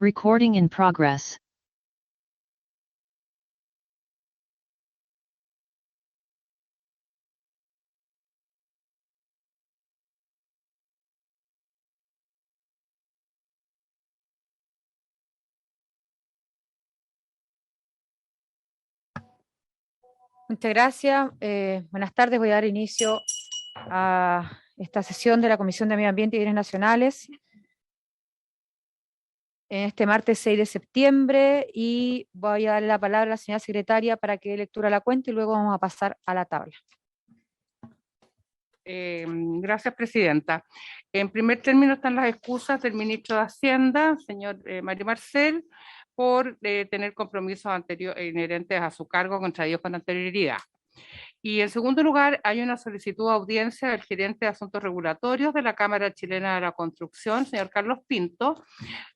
Recording in progress. Muchas gracias. Buenas tardes. Voy a dar inicio a esta sesión de la Comisión de Medio Ambiente y Bienes Nacionales en este martes 6 de septiembre y voy a darle la palabra a la señora secretaria para que dé lectura a la cuenta y luego vamos a pasar a la tabla. Gracias, presidenta. En primer término están las excusas del ministro de Hacienda, señor Mario Marcel, por tener compromisos inherentes a su cargo contraídos con anterioridad. Y en segundo lugar, hay una solicitud de audiencia del gerente de Asuntos Regulatorios de la Cámara Chilena de la Construcción, señor Carlos Pinto,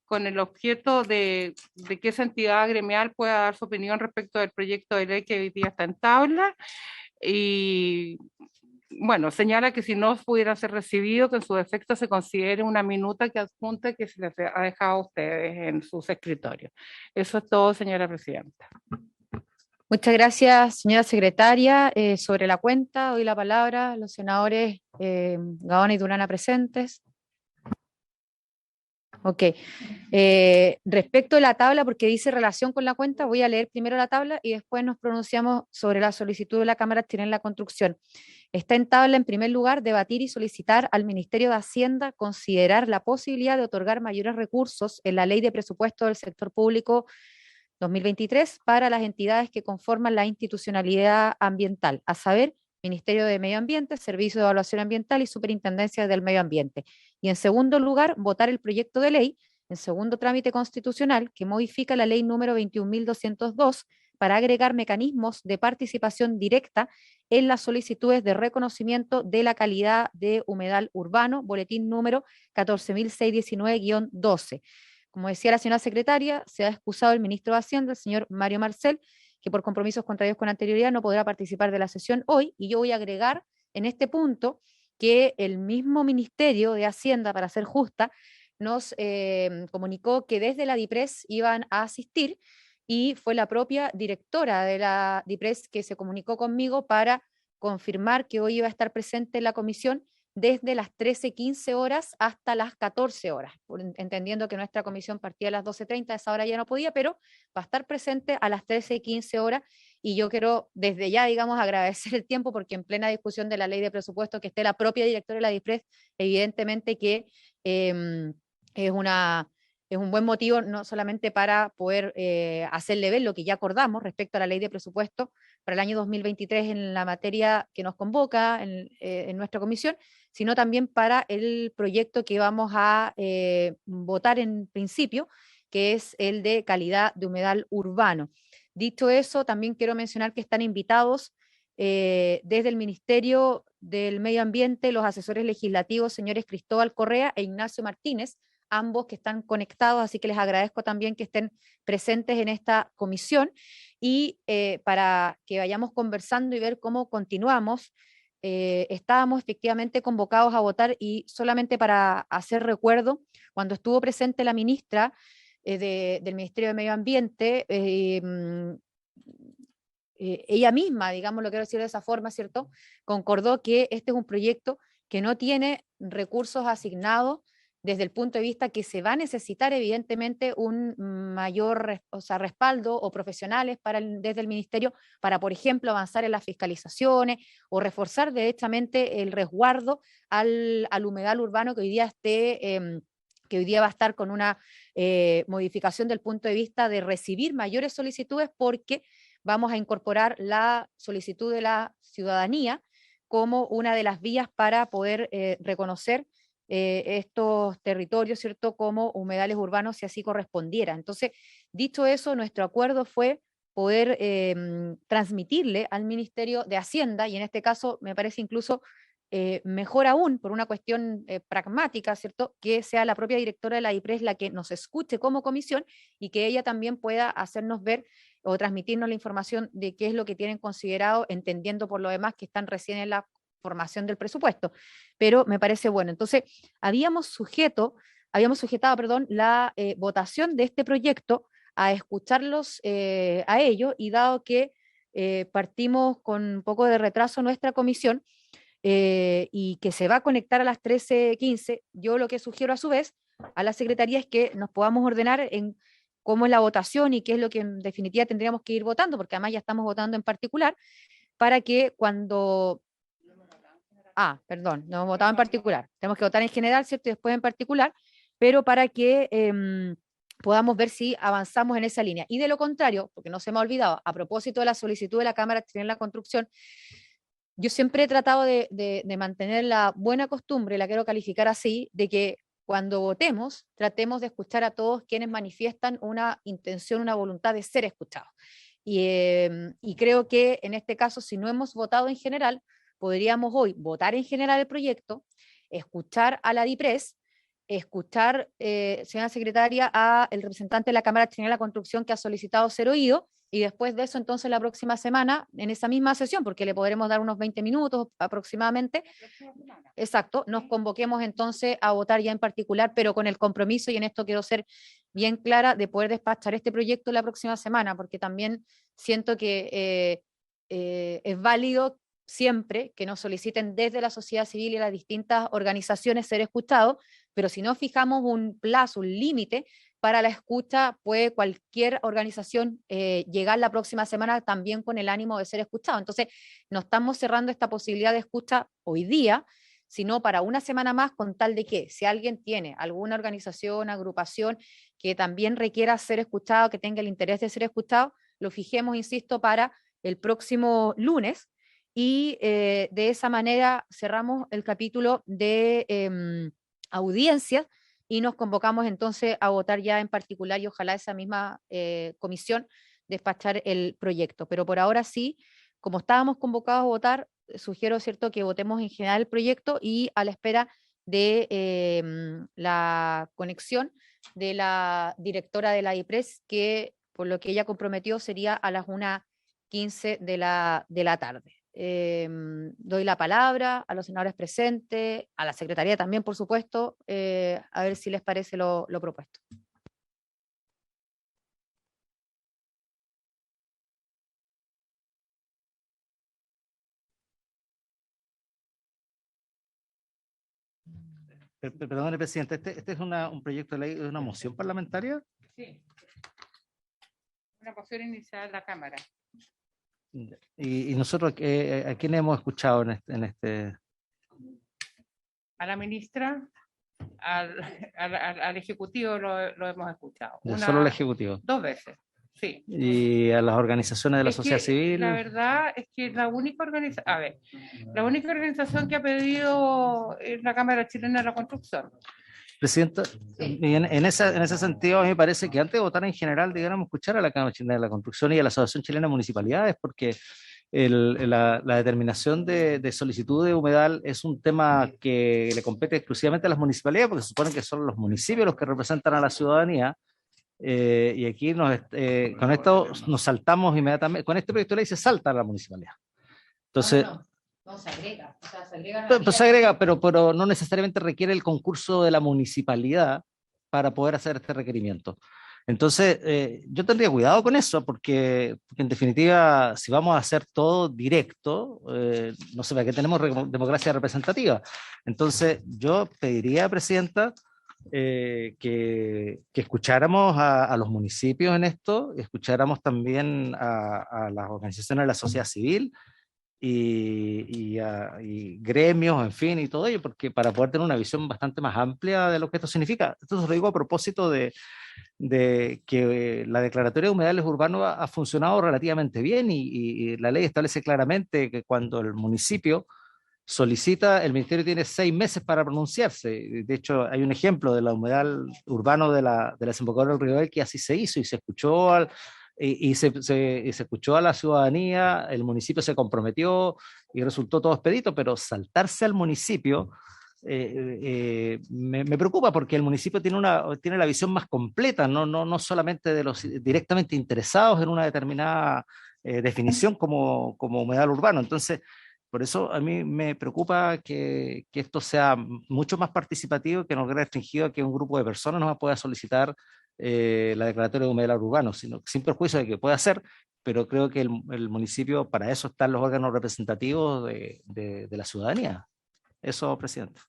con el objeto de que esa entidad gremial pueda dar su opinión respecto del proyecto de ley que hoy día está en tabla. Y bueno, señala que si no pudiera ser recibido, que en su defecto se considere una minuta que adjunte que se les ha dejado a ustedes en sus escritorios. Eso es todo, señora presidenta. Muchas gracias, señora secretaria. Sobre la cuenta, doy la palabra a los senadores Gaona y Durana presentes. Ok. Respecto de la tabla, porque dice relación con la cuenta, voy a leer primero la tabla y después nos pronunciamos sobre la solicitud de la Cámara Chilena de la Construcción. Está en tabla, en primer lugar, debatir y solicitar al Ministerio de Hacienda considerar la posibilidad de otorgar mayores recursos en la Ley de Presupuesto del Sector Público 2023 para las entidades que conforman la institucionalidad ambiental, a saber, Ministerio de Medio Ambiente, Servicio de Evaluación Ambiental y Superintendencia del Medio Ambiente. Y en segundo lugar, votar el proyecto de ley en segundo trámite constitucional que modifica la ley número 21.202 para agregar mecanismos de participación directa en las solicitudes de reconocimiento de la calidad de humedal urbano, boletín número 14.619-12. Como decía la señora secretaria, se ha excusado el ministro de Hacienda, el señor Mario Marcel, que por compromisos contraídos con anterioridad no podrá participar de la sesión hoy, y yo voy a agregar en este punto que el mismo Ministerio de Hacienda, para ser justa, nos comunicó que desde la DIPRES iban a asistir y fue la propia directora de la DIPRES que se comunicó conmigo para confirmar que hoy iba a estar presente en la comisión desde las 13:15 horas hasta las 14 horas, entendiendo que nuestra comisión partía a las 12:30, a esa hora ya no podía, pero va a estar presente a las 13:15 horas y yo quiero desde ya, digamos, agradecer el tiempo porque en plena discusión de la ley de presupuesto que esté la propia directora de la DIPRES, evidentemente que es un buen motivo no solamente para poder hacerle ver lo que ya acordamos respecto a la ley de presupuesto para el año 2023 en la materia que nos convoca en nuestra comisión, sino también para el proyecto que vamos a votar en principio, que es el de calidad de humedal urbano. Dicho eso, también quiero mencionar que están invitados desde el Ministerio del Medio Ambiente los asesores legislativos, señores Cristóbal Correa e Ignacio Martínez, ambos que están conectados, así que les agradezco también que estén presentes en esta comisión y para que vayamos conversando y ver cómo continuamos. Estábamos efectivamente convocados a votar y solamente para hacer recuerdo, cuando estuvo presente la ministra del Ministerio de Medio Ambiente, ella misma, digamos, lo quiero decir de esa forma, ¿cierto? Concordó que este es un proyecto que no tiene recursos asignados desde el punto de vista que se va a necesitar evidentemente un mayor respaldo o profesionales desde el ministerio para, por ejemplo, avanzar en las fiscalizaciones o reforzar derechamente el resguardo al humedal urbano que hoy día que hoy día va a estar con una modificación del punto de vista de recibir mayores solicitudes porque vamos a incorporar la solicitud de la ciudadanía como una de las vías para poder reconocer estos territorios, ¿cierto?, como humedales urbanos, si así correspondiera. Entonces, dicho eso, nuestro acuerdo fue poder transmitirle al Ministerio de Hacienda, y en este caso me parece incluso mejor aún, por una cuestión pragmática, ¿cierto?, que sea la propia directora de la DIPRES la que nos escuche como comisión y que ella también pueda hacernos ver o transmitirnos la información de qué es lo que tienen considerado, entendiendo por lo demás que están recién en la formación del presupuesto, pero me parece bueno. Entonces, habíamos sujeto habíamos sujetado, perdón, la votación de este proyecto a escucharlos a ellos, y dado que partimos con un poco de retraso nuestra comisión, y que se va a conectar a las 13:15, yo lo que sugiero a su vez a la Secretaría es que nos podamos ordenar en cómo es la votación y qué es lo que en definitiva tendríamos que ir votando, porque además ya estamos votando en particular, para que cuando... Ah, perdón, no hemos votado en particular. Tenemos que votar en general, ¿cierto? Y después en particular, pero para que podamos ver si avanzamos en esa línea. Y de lo contrario, porque no se me ha olvidado, a propósito de la solicitud de la Cámara Chilena de la Construcción, yo siempre he tratado de mantener la buena costumbre, la quiero calificar así, de que cuando votemos, tratemos de escuchar a todos quienes manifiestan una intención, una voluntad de ser escuchados. Y creo que en este caso, si no hemos votado en general, podríamos hoy votar en general el proyecto, escuchar a la DIPRES, escuchar, señora secretaria, a el representante de la Cámara Chilena de la Construcción que ha solicitado ser oído, y después de eso, entonces, la próxima semana, en esa misma sesión, porque le podremos dar unos 20 minutos aproximadamente, exacto, nos convoquemos entonces a votar ya en particular, pero con el compromiso, y en esto quiero ser bien clara, de poder despachar este proyecto la próxima semana, porque también siento que es válido siempre que nos soliciten desde la sociedad civil y las distintas organizaciones ser escuchados, pero si no fijamos un plazo, un límite para la escucha, puede cualquier organización llegar la próxima semana también con el ánimo de ser escuchado. Entonces, no estamos cerrando esta posibilidad de escucha hoy día, sino para una semana más, con tal de que si alguien tiene alguna organización, agrupación que también requiera ser escuchado, que tenga el interés de ser escuchado, lo fijemos, insisto, para el próximo lunes, y de esa manera cerramos el capítulo de audiencias y nos convocamos entonces a votar ya en particular, y ojalá esa misma comisión despachar el proyecto. Pero por ahora sí, como estábamos convocados a votar, sugiero, ¿cierto?, que votemos en general el proyecto, y a la espera de la conexión de la directora de la IPRES, que por lo que ella comprometió sería a las 1:15 de la tarde. Doy la palabra a los senadores presentes, a la secretaría también, por supuesto, a ver si les parece lo propuesto. Perdón, presidente, ¿este es un proyecto de ley, es una moción parlamentaria? Sí. Una moción inicial de la Cámara. Y nosotros, ¿a quién hemos escuchado en este? A la ministra, al Ejecutivo lo hemos escuchado. Solo el Ejecutivo. 2 veces, sí. Y a las organizaciones de la Es sociedad que civil. la verdad es que la única organización que ha pedido es la Cámara Chilena de la Construcción. Presidenta, y en ese sentido, a mí me parece que antes de votar en general, debiéramos escuchar a la Cámara Chilena de la Construcción y a la Asociación Chilena de Municipalidades, porque la determinación de solicitud de humedal es un tema que le compete exclusivamente a las municipalidades, porque se supone que son los municipios los que representan a la ciudadanía. Y aquí con esto nos saltamos inmediatamente, con este proyecto de ley se salta a la municipalidad. Entonces, no se agrega, o sea, se agrega. Pues se agrega, pero no necesariamente requiere el concurso de la municipalidad para poder hacer este requerimiento. Entonces, yo tendría cuidado con eso, porque en definitiva, si vamos a hacer todo directo, no sé, ¿para qué tenemos democracia representativa? Entonces, yo pediría, Presidenta, que escucháramos a los municipios en esto, escucháramos también a las organizaciones de la sociedad civil, y gremios, en fin, y todo ello, porque para poder tener una visión bastante más amplia de lo que esto significa. Esto se lo digo a propósito de que la declaratoria de humedales urbanos ha funcionado relativamente bien, y la ley establece claramente que cuando el municipio solicita, el ministerio tiene 6 meses para pronunciarse. De hecho, hay un ejemplo de la humedal urbano de la desembocadura del Río Del, que así se hizo, y se escuchó se escuchó a la ciudadanía, el municipio se comprometió y resultó todo expedito, pero saltarse al municipio me preocupa, porque el municipio tiene la visión más completa, no solamente de los directamente interesados en una determinada definición como humedal urbano. Entonces, Por eso a mí me preocupa que esto sea mucho más participativo, que no quede restringido a que un grupo de personas no pueda solicitar la declaratoria de humedal urbano, sino sin perjuicio de que pueda hacer, pero creo que el municipio, para eso están los órganos representativos de la ciudadanía. Eso, presidente.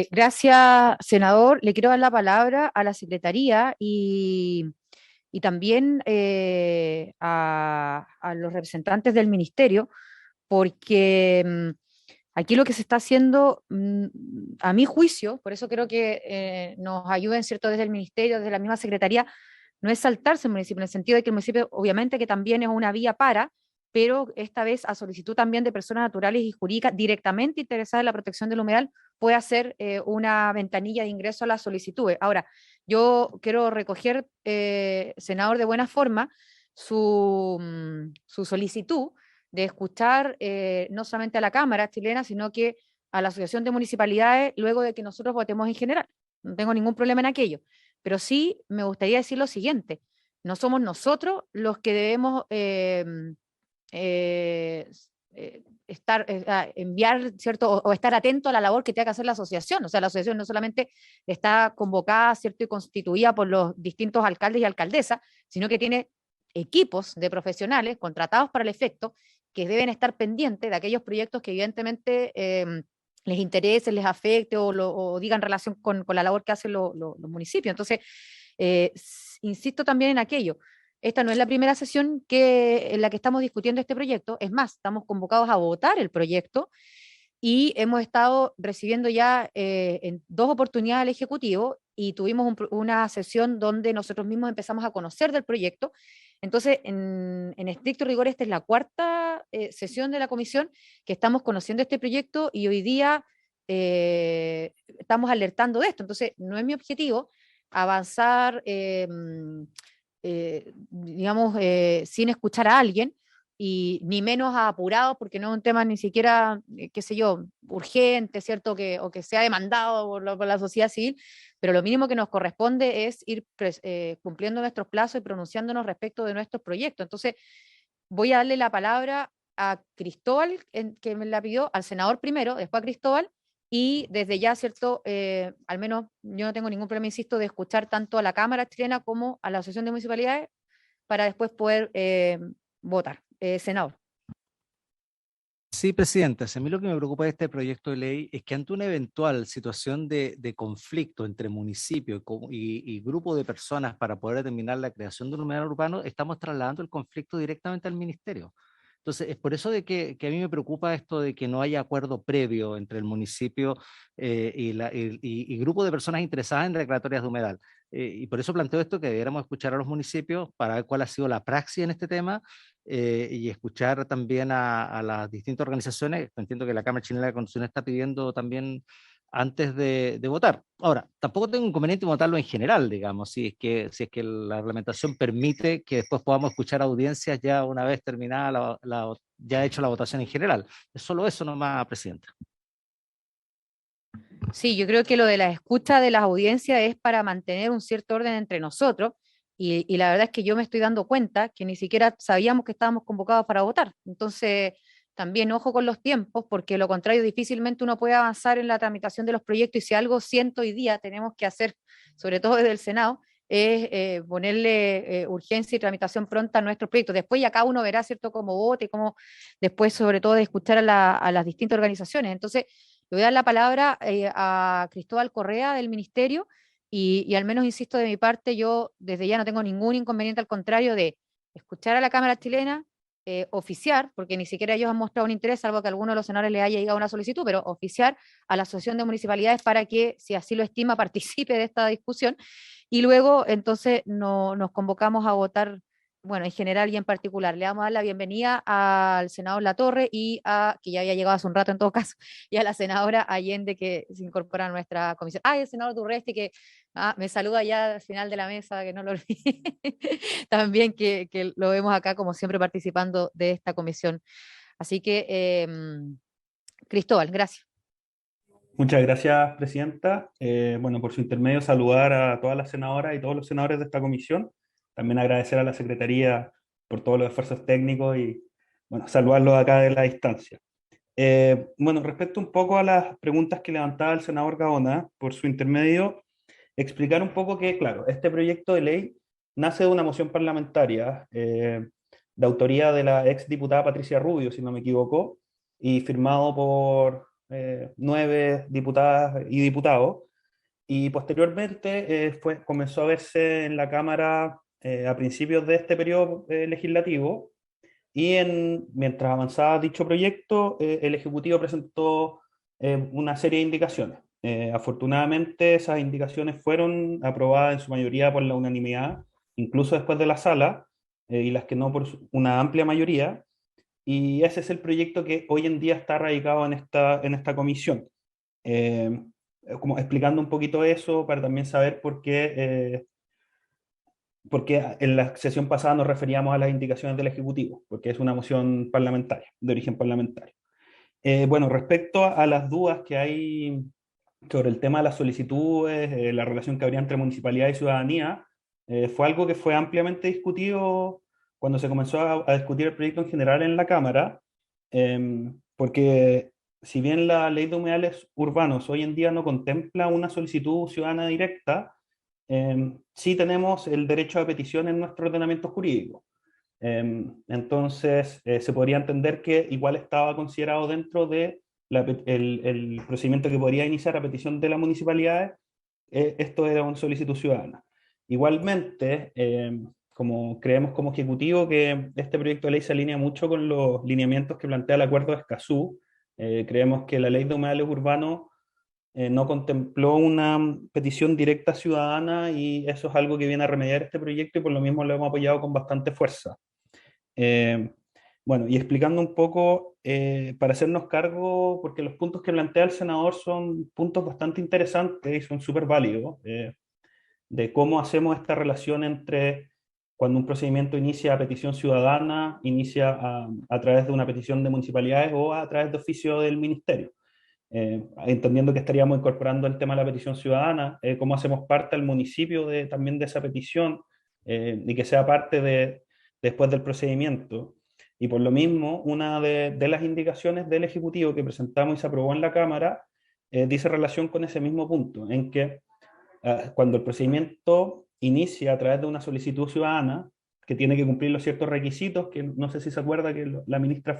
Gracias, senador. Le quiero dar la palabra a la Secretaría y también a los representantes del Ministerio, porque aquí lo que se está haciendo, a mi juicio, por eso creo que nos ayuden, ¿cierto?, desde el Ministerio, desde la misma Secretaría, no es saltarse el municipio, en el sentido de que el municipio obviamente que también es una vía para, pero esta vez a solicitud también de personas naturales y jurídicas directamente interesadas en la protección del humedal, puede hacer una ventanilla de ingreso a las solicitudes. Ahora, yo quiero recoger, senador, de buena forma su solicitud de escuchar no solamente a la Cámara chilena, sino que a la Asociación de Municipalidades, luego de que nosotros votemos en general. No tengo ningún problema en aquello. Pero sí me gustaría decir lo siguiente: no somos nosotros los que debemos eh, enviar, ¿cierto? O estar atento a la labor que tenga que hacer la asociación. O sea, la asociación no solamente está convocada, ¿cierto?, y constituida por los distintos alcaldes y alcaldesas, sino que tiene equipos de profesionales contratados para el efecto, que deben estar pendientes de aquellos proyectos que evidentemente les interese, les afecte o digan relación con la labor que hacen los municipios. Entonces, insisto también en aquello. Esta no es la primera sesión en la que estamos discutiendo este proyecto. Es más, estamos convocados a votar el proyecto y hemos estado recibiendo ya en 2 oportunidades al Ejecutivo y tuvimos una sesión donde nosotros mismos empezamos a conocer del proyecto. Entonces, en estricto rigor, esta es la 4ª sesión de la comisión que estamos conociendo este proyecto y hoy día estamos alertando de esto. Entonces, no es mi objetivo avanzar, digamos, sin escuchar a alguien, y ni menos apurado, porque no es un tema ni siquiera, qué sé yo, urgente, ¿cierto? O que sea demandado por la sociedad civil, pero lo mínimo que nos corresponde es ir cumpliendo nuestros plazos y pronunciándonos respecto de nuestros proyectos. Entonces, voy a darle la palabra a Cristóbal, que me la pidió, al senador primero, después a Cristóbal, y desde ya, ¿cierto? Al menos yo no tengo ningún problema, insisto, de escuchar tanto a la Cámara chilena como a la Asociación de Municipalidades para después poder votar. Senador. Sí, presidenta. A mí lo que me preocupa de este proyecto de ley es que ante una eventual situación de conflicto entre municipio y grupo de personas para poder determinar la creación de un humedal urbano, estamos trasladando el conflicto directamente al ministerio. Entonces, es por eso de que a mí me preocupa esto de que no haya acuerdo previo entre el municipio y grupo de personas interesadas en declaratorias de humedal. Y por eso planteo esto, que debiéramos escuchar a los municipios para ver cuál ha sido la praxis en este tema, y escuchar también a las distintas organizaciones. Entiendo que la Cámara Chilena de la Constitución está pidiendo también antes de votar. Ahora, tampoco tengo inconveniente en votarlo en general, digamos, si es que la reglamentación permite que después podamos escuchar audiencias ya una vez terminada ya hecho la votación en general. Es solo eso nomás, presidenta. Sí, yo creo que lo de la escucha de las audiencias es para mantener un cierto orden entre nosotros, y la verdad es que yo me estoy dando cuenta que ni siquiera sabíamos que estábamos convocados para votar. Entonces, también ojo con los tiempos, porque lo contrario, difícilmente uno puede avanzar en la tramitación de los proyectos, y si algo siento hoy día tenemos que hacer, sobre todo desde el Senado, es ponerle urgencia y tramitación pronta a nuestros proyectos. Después ya cada uno verá, ¿cierto?, cómo vote, cómo después, sobre todo, de escuchar a las distintas organizaciones. Entonces, le voy a dar la palabra a Cristóbal Correa del Ministerio, y al menos, insisto, de mi parte, yo desde ya no tengo ningún inconveniente, al contrario, de escuchar a la Cámara chilena, oficiar, porque ni siquiera ellos han mostrado un interés, salvo que a alguno de los senadores le haya llegado una solicitud, pero oficiar a la Asociación de Municipalidades para que, si así lo estima, participe de esta discusión, y luego entonces nos convocamos a votar, bueno, en general y en particular. Le vamos a dar la bienvenida al senador Latorre que ya había llegado hace un rato en todo caso, y a la senadora Allende, que se incorpora a nuestra comisión. El senador Durresti, que me saluda ya al final de la mesa, que no lo olvide. También que lo vemos acá, como siempre, participando de esta comisión. Así que, Cristóbal, gracias. Muchas gracias, presidenta. Bueno, por su intermedio, saludar a todas las senadoras y todos los senadores de esta comisión. También agradecer a la Secretaría por todos los esfuerzos técnicos y bueno, saludarlos acá de la distancia. Bueno, respecto un poco a las preguntas que levantaba el senador Gaona, por su intermedio, explicar un poco que, claro, este proyecto de ley nace de una moción parlamentaria de autoría de la ex diputada Patricia Rubio, si no me equivoco, y firmado por 9 diputadas y diputados. Y posteriormente comenzó a verse en la Cámara a principios de este periodo legislativo y mientras avanzaba dicho proyecto, el Ejecutivo presentó una serie de indicaciones. Afortunadamente, esas indicaciones fueron aprobadas en su mayoría por la unanimidad, incluso después de la sala, y las que no por una amplia mayoría. Y ese es el proyecto que hoy en día está radicado en esta comisión. Eh, Como explicando un poquito eso para también saber porque en la sesión pasada nos referíamos a las indicaciones del Ejecutivo, porque es una moción parlamentaria, de origen parlamentario. Bueno, respecto a las dudas que hay sobre el tema de las solicitudes, la relación que habría entre municipalidad y ciudadanía, fue algo que fue ampliamente discutido cuando se comenzó a discutir el proyecto en general en la Cámara, porque si bien la ley de humedales urbanos hoy en día no contempla una solicitud ciudadana directa, sí tenemos el derecho a petición en nuestro ordenamiento jurídico. Entonces, se podría entender que igual estaba considerado dentro de el procedimiento que podría iniciar a petición de las municipalidades, esto era una solicitud ciudadana. Igualmente, como creemos como Ejecutivo que este proyecto de ley se alinea mucho con los lineamientos que plantea el Acuerdo de Escazú, creemos que la ley de humedales urbanos no contempló una petición directa ciudadana y eso es algo que viene a remediar este proyecto y por lo mismo lo hemos apoyado con bastante fuerza. Bueno, y explicando un poco, para hacernos cargo, porque los puntos que plantea el senador son puntos bastante interesantes y son súper válidos, de cómo hacemos esta relación entre cuando un procedimiento inicia a petición ciudadana, inicia a través de una petición de municipalidades o a través de oficio del ministerio. Entendiendo que estaríamos incorporando el tema de la petición ciudadana, cómo hacemos parte al municipio también de esa petición y que sea parte después del procedimiento. Y por lo mismo, una de las indicaciones del Ejecutivo que presentamos y se aprobó en la Cámara dice relación con ese mismo punto, en que cuando el procedimiento inicia a través de una solicitud ciudadana, que tiene que cumplir los ciertos requisitos, que no sé si se acuerda que la ministra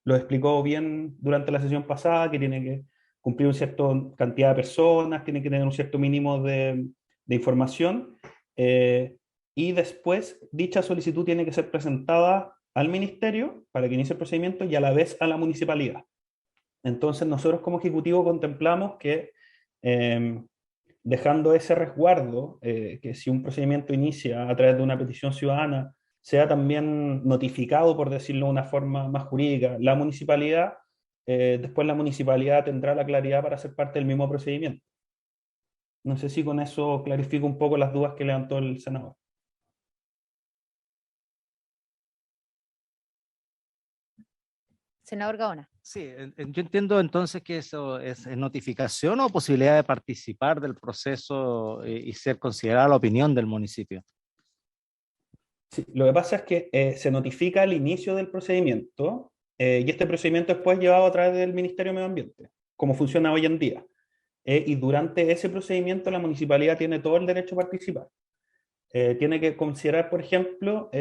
lo explicó bien durante la sesión pasada, que tiene que cumplir una cierta cantidad de personas, tiene que tener un cierto mínimo de información, y después dicha solicitud tiene que ser presentada al ministerio para que inicie el procedimiento y a la vez a la municipalidad. Entonces nosotros como Ejecutivo contemplamos que dejando ese resguardo, que si un procedimiento inicia a través de una petición ciudadana, sea también notificado, por decirlo de una forma más jurídica, la municipalidad, después la municipalidad tendrá la claridad para ser parte del mismo procedimiento. No sé si con eso clarifico un poco las dudas que levantó el senador. Senador Gaona. Sí, yo entiendo entonces que eso es notificación o posibilidad de participar del proceso y ser considerada la opinión del municipio. Sí, lo que pasa es que se notifica el inicio del procedimiento y este procedimiento después es llevado a través del Ministerio de Medio Ambiente, como funciona hoy en día. Y durante ese procedimiento la municipalidad tiene todo el derecho a participar. Tiene que considerar, por ejemplo,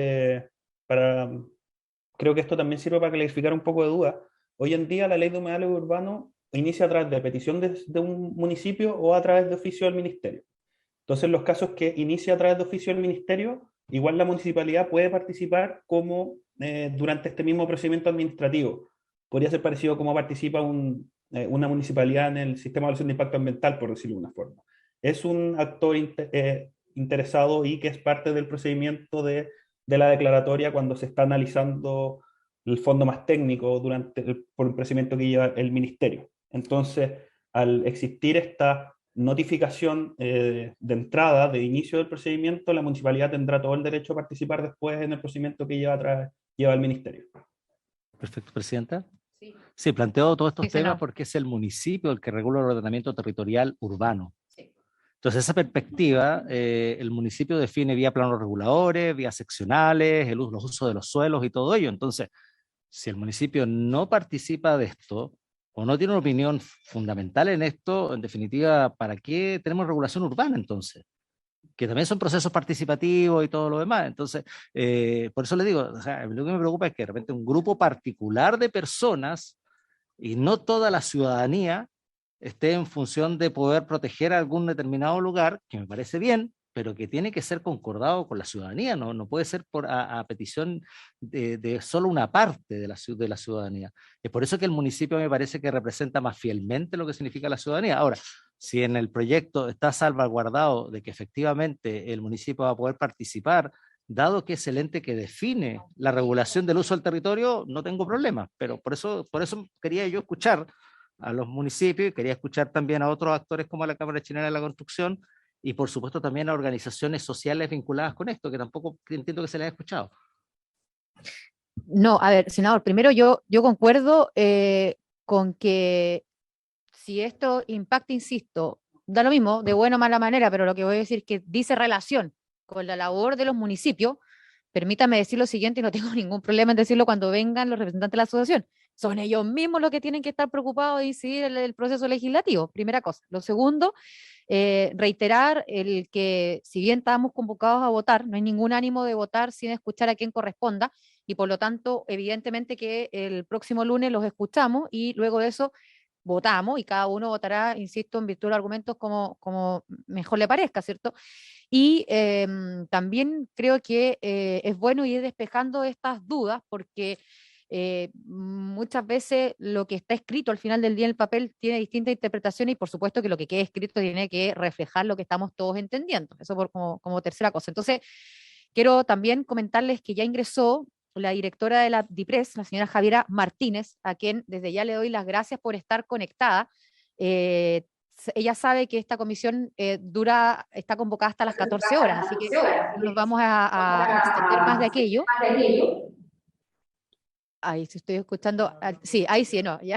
creo que esto también sirve para clarificar un poco de duda. Hoy en día la ley de humedales urbanos inicia a través de petición de un municipio o a través de oficio del ministerio. Entonces, los casos que inicia a través de oficio del ministerio, igual la municipalidad puede participar como durante este mismo procedimiento administrativo. Podría ser parecido como participa una municipalidad en el sistema de evaluación de impacto ambiental, por decirlo de una forma. Es un actor interesado y que es parte del procedimiento de la declaratoria cuando se está analizando el fondo más técnico por un procedimiento que lleva el ministerio. Entonces, al existir esta notificación de entrada, de inicio del procedimiento, la municipalidad tendrá todo el derecho a participar después en el procedimiento que lleva el ministerio. Perfecto, Presidenta. Sí. Sí, planteo todos estos Sí, temas senador. porque es el municipio el que regula el ordenamiento territorial urbano. Sí. Entonces, esa perspectiva, el municipio define vía planos reguladores, vías seccionales, los usos de los suelos y todo ello. Entonces, Si el municipio no participa de esto o no tiene una opinión fundamental en esto, en definitiva, ¿para qué tenemos regulación urbana entonces? Que también son procesos participativos y todo lo demás. Entonces, por eso le digo, o sea, lo que me preocupa es que de repente un grupo particular de personas y no toda la ciudadanía esté en función de poder proteger algún determinado lugar, que me parece bien, pero que tiene que ser concordado con la ciudadanía, no puede ser a petición de solo una parte de la ciudadanía. Es por eso que el municipio me parece que representa más fielmente lo que significa la ciudadanía. Ahora, si en el proyecto está salvaguardado de que efectivamente el municipio va a poder participar, dado que es el ente que define la regulación del uso del territorio, no tengo problema, pero por eso quería yo escuchar a los municipios y quería escuchar también a otros actores como la Cámara Chilena de la Construcción y por supuesto también a organizaciones sociales vinculadas con esto, que tampoco entiendo que se les haya escuchado. No, a ver, senador, primero yo concuerdo con que si esto impacta, insisto, da lo mismo, de buena o mala manera, pero lo que voy a decir es que dice relación con la labor de los municipios, permítame decir lo siguiente, y no tengo ningún problema en decirlo cuando vengan los representantes de la asociación. Son ellos mismos los que tienen que estar preocupados de incidir en el proceso legislativo, primera cosa. Lo segundo, reiterar el que si bien estamos convocados a votar, no hay ningún ánimo de votar sin escuchar a quien corresponda, y por lo tanto, evidentemente que el próximo lunes los escuchamos y luego de eso votamos y cada uno votará, insisto, en virtud de los argumentos como mejor le parezca, ¿cierto? Y también creo que es bueno ir despejando estas dudas porque muchas veces lo que está escrito al final del día en el papel tiene distintas interpretaciones y por supuesto que lo que quede escrito tiene que reflejar lo que estamos todos entendiendo. Eso como tercera cosa. Entonces, quiero también comentarles que ya ingresó la directora de la DIPRES, la señora Javiera Martínez, a quien desde ya le doy las gracias por estar conectada. Ella sabe que esta comisión está convocada hasta las 14 horas, así que nos vamos a extender más de aquello. Ahí sí estoy escuchando, sí, ahí sí, no, ya.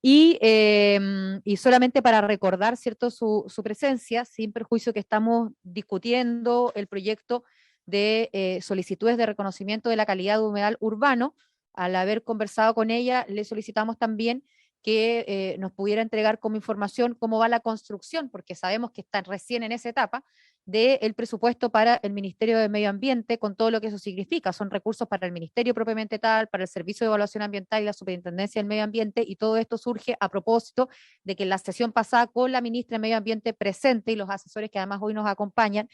Y solamente para recordar, ¿cierto?, su presencia, sin perjuicio que estamos discutiendo el proyecto de solicitudes de reconocimiento de la calidad de humedal urbano. Al haber conversado con ella, le solicitamos también que nos pudiera entregar como información cómo va la construcción, porque sabemos que están recién en esa etapa, del presupuesto para el Ministerio de Medio Ambiente, con todo lo que eso significa. Son recursos para el Ministerio propiamente tal, para el Servicio de Evaluación Ambiental y la Superintendencia del Medio Ambiente, y todo esto surge a propósito de que en la sesión pasada, con la ministra de Medio Ambiente presente y los asesores que además hoy nos acompañan,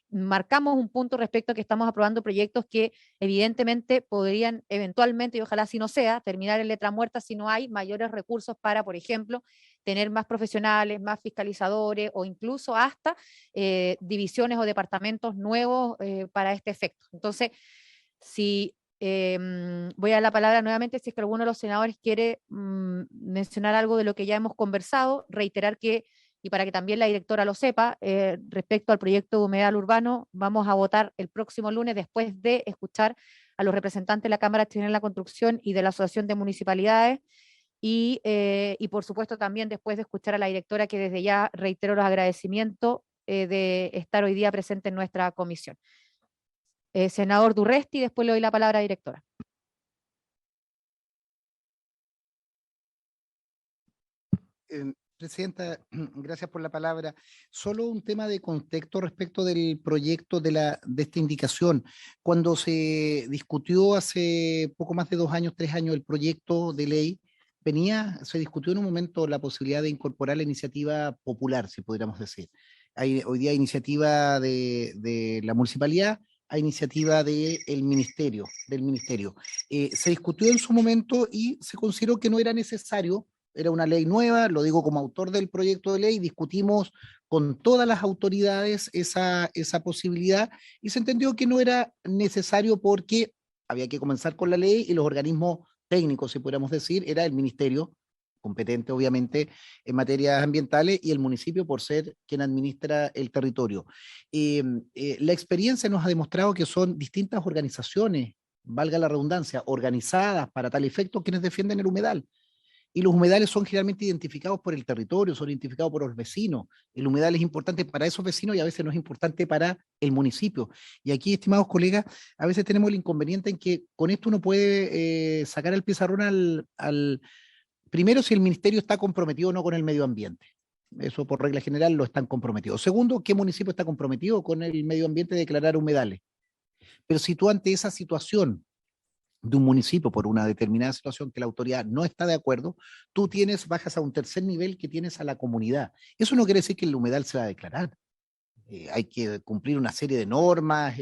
marcamos un punto respecto a que estamos aprobando proyectos que evidentemente podrían eventualmente, y ojalá así no sea, terminar en letra muerta si no hay mayores recursos para, por ejemplo, tener más profesionales, más fiscalizadores o incluso hasta divisiones o departamentos nuevos para este efecto. Entonces, si voy a dar la palabra nuevamente si es que alguno de los senadores quiere mencionar algo de lo que ya hemos conversado, reiterar que, y para que también la directora lo sepa, respecto al proyecto de humedal urbano, vamos a votar el próximo lunes después de escuchar a los representantes de la Cámara Chilena de la Construcción y de la Asociación de Municipalidades, y por supuesto también después de escuchar a la directora, que desde ya reitero los agradecimientos de estar hoy día presente en nuestra comisión. Senador Durresti, después le doy la palabra a la directora. Presidenta, gracias por la palabra. Solo un tema de contexto respecto del proyecto de esta indicación. Cuando se discutió hace poco más de 2 años, 3 años, el proyecto de ley, se discutió en un momento la posibilidad de incorporar la iniciativa popular, si pudiéramos decir. Hoy día hay iniciativa de la municipalidad, hay iniciativa del ministerio. Se discutió en su momento y se consideró que no era necesario. Era una ley nueva, lo digo como autor del proyecto de ley, discutimos con todas las autoridades esa posibilidad y se entendió que no era necesario porque había que comenzar con la ley y los organismos técnicos, si pudiéramos decir, era el ministerio, competente obviamente en materias ambientales, y el municipio por ser quien administra el territorio. La experiencia nos ha demostrado que son distintas organizaciones, valga la redundancia, organizadas para tal efecto, quienes defienden el humedal. y los humedales son generalmente identificados por el territorio, son identificados por los vecinos. El humedal es importante para esos vecinos y a veces no es importante para el municipio. Y aquí, estimados colegas, a veces tenemos el inconveniente en que con esto uno puede sacar el pizarrón primero, si el ministerio está comprometido o no con el medio ambiente. Eso por regla general lo están comprometidos. Segundo, ¿qué municipio está comprometido con el medio ambiente de declarar humedales? Pero si tú ante esa situación de un municipio por una determinada situación que la autoridad no está de acuerdo, bajas a un tercer nivel que tienes a la comunidad. Eso no quiere decir que el humedal se va a declarar. Hay que cumplir una serie de normas.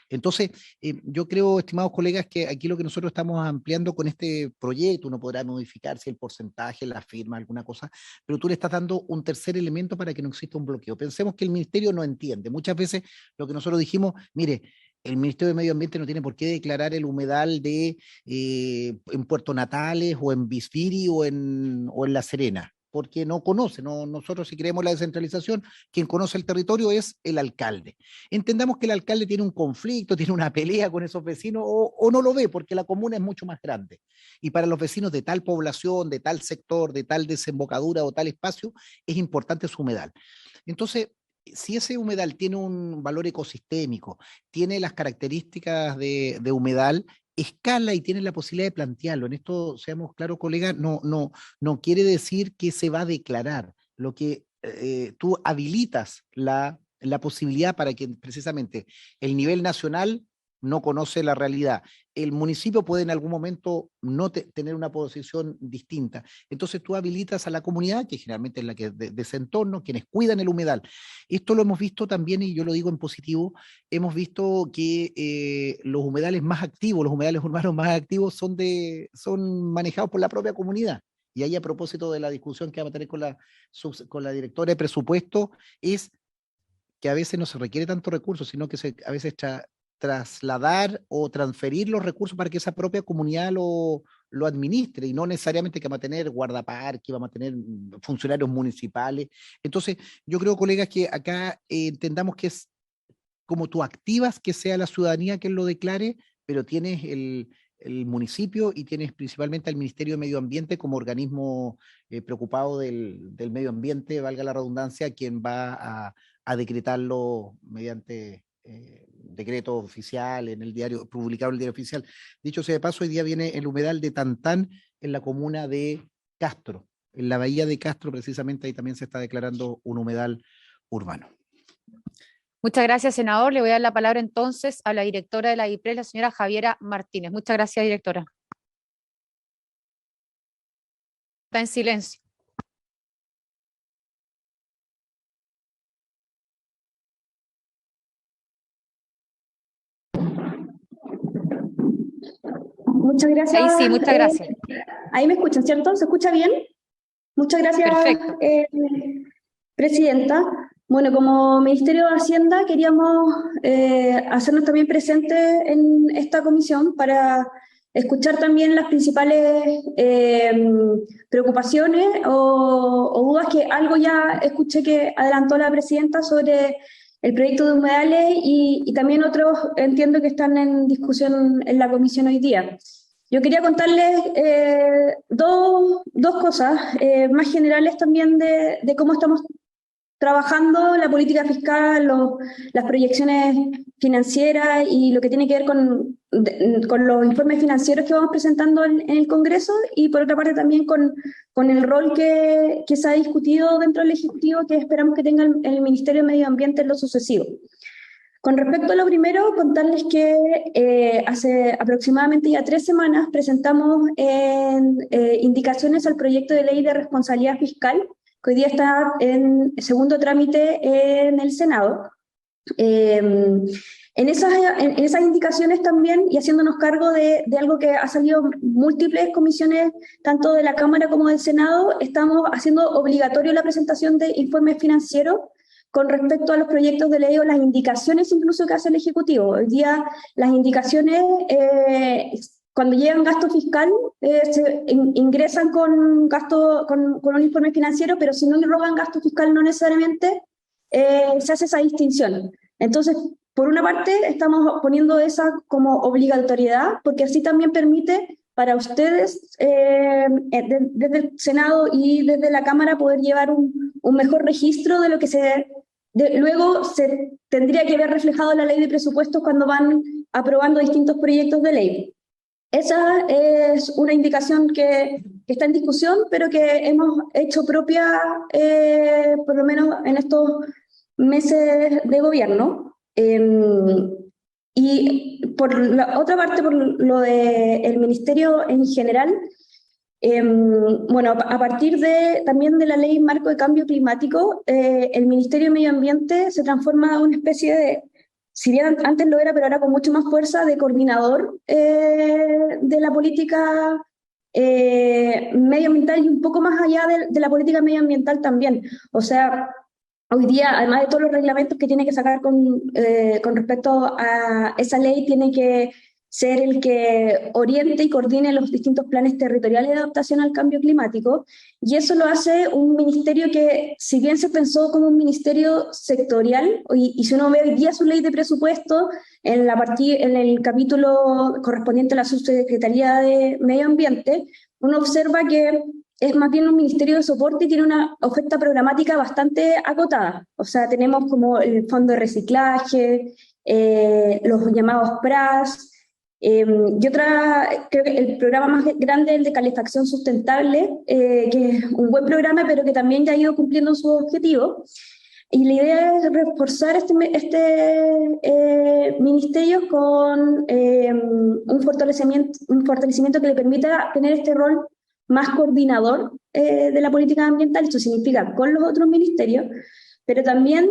Entonces, yo creo, estimados colegas, que aquí lo que nosotros estamos ampliando con este proyecto, uno podrá modificar si el porcentaje, la firma, alguna cosa, pero tú le estás dando un tercer elemento para que no exista un bloqueo. Pensemos que el ministerio no entiende. Muchas veces lo que nosotros dijimos, mire, el Ministerio de Medio Ambiente no tiene por qué declarar el humedal en Puerto Natales o en Bisbiri o en La Serena, porque no conoce. Nosotros, si queremos la descentralización, quien conoce el territorio es el alcalde. Entendamos que el alcalde tiene un conflicto, tiene una pelea con esos vecinos o no lo ve porque la comuna es mucho más grande. Y para los vecinos de tal población, de tal sector, de tal desembocadura o tal espacio, es importante su humedal. Entonces, si ese humedal tiene un valor ecosistémico, tiene las características de humedal, escala y tiene la posibilidad de plantearlo. En esto, seamos claros, colega, no quiere decir que se va a declarar. Lo que tú habilitas la posibilidad para que precisamente el nivel nacional no conoce la realidad. El municipio puede en algún momento no tener una posición distinta. Entonces tú habilitas a la comunidad, que generalmente es la que de ese entorno, quienes cuidan el humedal. Esto lo hemos visto también, y yo lo digo en positivo, hemos visto que los humedales más activos, los humedales urbanos más activos son manejados por la propia comunidad. Y ahí, a propósito de la discusión que vamos a tener con la directora de presupuesto, es que a veces no se requiere tanto recursos, sino que a veces trasladar o transferir los recursos para que esa propia comunidad lo administre, y no necesariamente que vamos a tener guardaparques, vamos a tener funcionarios municipales. Entonces, yo creo, colegas, que acá entendamos que es como tú activas que sea la ciudadanía quien lo declare, pero tienes el municipio y tienes principalmente al Ministerio de Medio Ambiente como organismo preocupado del medio ambiente, valga la redundancia, quien va a decretarlo mediante decreto oficial en el diario, publicado en el diario oficial. Dicho sea de paso, hoy día viene el humedal de Tantán en la comuna de Castro, en la bahía de Castro, precisamente ahí también se está declarando un humedal urbano. Muchas gracias, senador. Le voy a dar la palabra entonces a la directora de la IPRES, la señora Javiera Martínez. Muchas gracias, directora. Está en silencio. Muchas gracias. Ahí sí, muchas gracias. Ahí me escuchan, ¿cierto? ¿Se escucha bien? Muchas gracias, perfecto. Presidenta. Bueno, como Ministerio de Hacienda queríamos hacernos también presentes en esta comisión para escuchar también las principales preocupaciones o dudas, que algo ya escuché que adelantó la presidenta sobre el proyecto de humedales, y también otros entiendo que están en discusión en la comisión hoy día. Yo quería contarles dos cosas más generales también de cómo estamos trabajando la política fiscal, las proyecciones financieras y lo que tiene que ver con los informes financieros que vamos presentando en el Congreso, y por otra parte también con el rol que se ha discutido dentro del Ejecutivo, que esperamos que tenga el Ministerio de Medio Ambiente en lo sucesivo. Con respecto a lo primero, contarles que hace aproximadamente ya 3 semanas presentamos indicaciones al proyecto de ley de responsabilidad fiscal, que hoy día está en segundo trámite en el Senado. En esas indicaciones también, y haciéndonos cargo de algo que ha salido múltiples comisiones, tanto de la Cámara como del Senado, estamos haciendo obligatorio la presentación de informes financieros con respecto a los proyectos de ley o las indicaciones incluso que hace el Ejecutivo. Hoy día las indicaciones, cuando llegan gasto fiscal, se ingresan con un informe financiero, pero si no roban gasto fiscal no necesariamente se hace esa distinción. Entonces, por una parte, estamos poniendo esa como obligatoriedad, porque así también permite para ustedes desde el Senado y desde la Cámara poder llevar un mejor registro de lo que luego se tendría que ver reflejado en la ley de presupuestos cuando van aprobando distintos proyectos de ley. Esa es una indicación que está en discusión, pero que hemos hecho propia, por lo menos en estos meses de gobierno. Y por la otra parte, por lo del ministerio en general, bueno, a partir también de la ley marco de cambio climático, el Ministerio de Medio Ambiente se transforma en una especie de, si bien antes lo era, pero ahora con mucho más fuerza, de coordinador de la política medioambiental y un poco más allá de la política medioambiental también. O sea, hoy día, además de todos los reglamentos que tiene que sacar con respecto a esa ley, tiene que ser el que oriente y coordine los distintos planes territoriales de adaptación al cambio climático, y eso lo hace un ministerio que, si bien se pensó como un ministerio sectorial, y si uno ve hoy día su ley de presupuesto, en el capítulo correspondiente a la Subsecretaría de Medio Ambiente, uno observa que es más bien un ministerio de soporte y tiene una oferta programática bastante acotada. O sea, tenemos como el fondo de reciclaje, los llamados PRAS, y creo que el programa más grande es el de calefacción sustentable, que es un buen programa, pero que también ya ha ido cumpliendo sus objetivos. Y la idea es reforzar este ministerio con un fortalecimiento que le permita tener este rol más coordinador de la política ambiental. Esto significa con los otros ministerios, pero también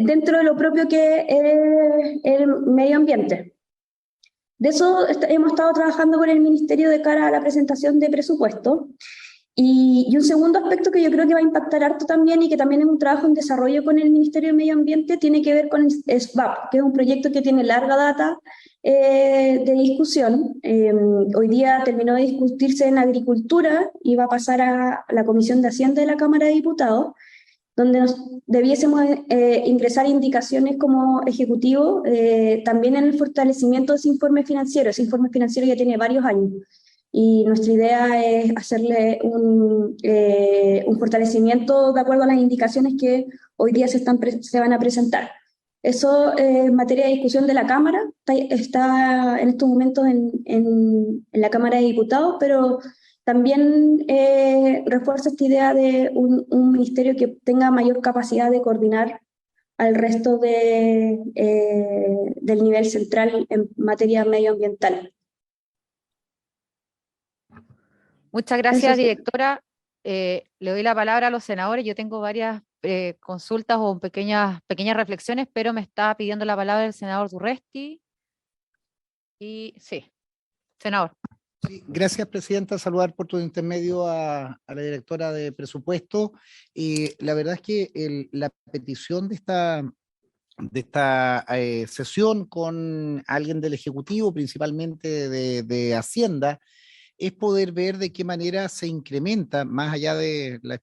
dentro de lo propio que es el medio ambiente. De eso hemos estado trabajando con el Ministerio de cara a la presentación de presupuesto. Y un segundo aspecto que yo creo que va a impactar harto también, y que también es un trabajo en desarrollo con el Ministerio de Medio Ambiente, tiene que ver con el SVAP, que es un proyecto que tiene larga data de discusión. Hoy día terminó de discutirse en Agricultura y va a pasar a la Comisión de Hacienda de la Cámara de Diputados, donde debiésemos ingresar indicaciones como ejecutivo, también en el fortalecimiento de ese informe financiero. Ese informe financiero ya tiene varios años, y nuestra idea es hacerle un fortalecimiento de acuerdo a las indicaciones que hoy día se van a presentar. Eso es materia de discusión de la Cámara, está en estos momentos en la Cámara de Diputados, pero también refuerza esta idea de un ministerio que tenga mayor capacidad de coordinar al resto del nivel central en materia medioambiental. Muchas gracias, Eso sí. directora. Le doy la palabra a los senadores. Yo tengo varias consultas o pequeñas reflexiones, pero me está pidiendo la palabra el senador Durresti. Y sí, senador. Sí, gracias, presidenta. Saludar por tu intermedio a la directora de presupuesto. La verdad es que la petición de esta sesión con alguien del Ejecutivo, principalmente de Hacienda, es poder ver de qué manera se incrementa, más allá de la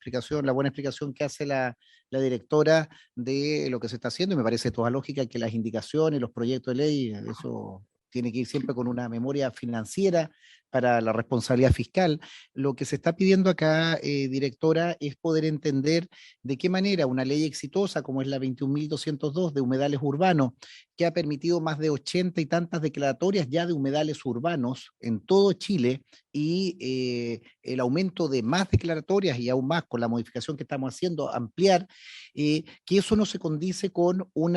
buena explicación que hace la directora de lo que se está haciendo, y me parece toda lógica que las indicaciones, los proyectos de ley, eso tiene que ir siempre con una memoria financiera para la responsabilidad fiscal. Lo que se está pidiendo acá, directora, es poder entender de qué manera una ley exitosa como es la 21.202 de humedales urbanos, que ha permitido más de 80 y tantas declaratorias ya de humedales urbanos en todo Chile, y el aumento de más declaratorias y aún más con la modificación que estamos haciendo, ampliar, que eso no se condice con un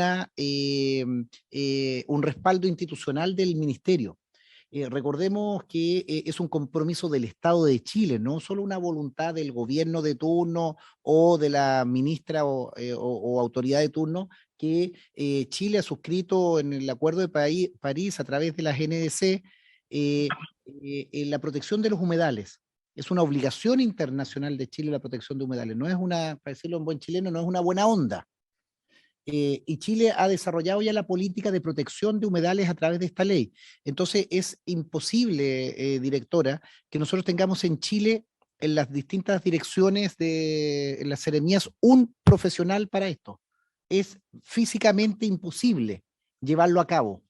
respaldo institucional del ministerio. Recordemos que es un compromiso del Estado de Chile, no solo una voluntad del gobierno de turno o de la ministra o autoridad de turno, que Chile ha suscrito en el Acuerdo de París a través de las NDC, la protección de los humedales. Es una obligación internacional de Chile la protección de humedales. No es para decirlo en buen chileno, no es una buena onda. Y Chile ha desarrollado ya la política de protección de humedales a través de esta ley. Entonces es imposible, directora, que nosotros tengamos en Chile, en las distintas direcciones en las seremías, un profesional para esto. Es físicamente imposible llevarlo a cabo.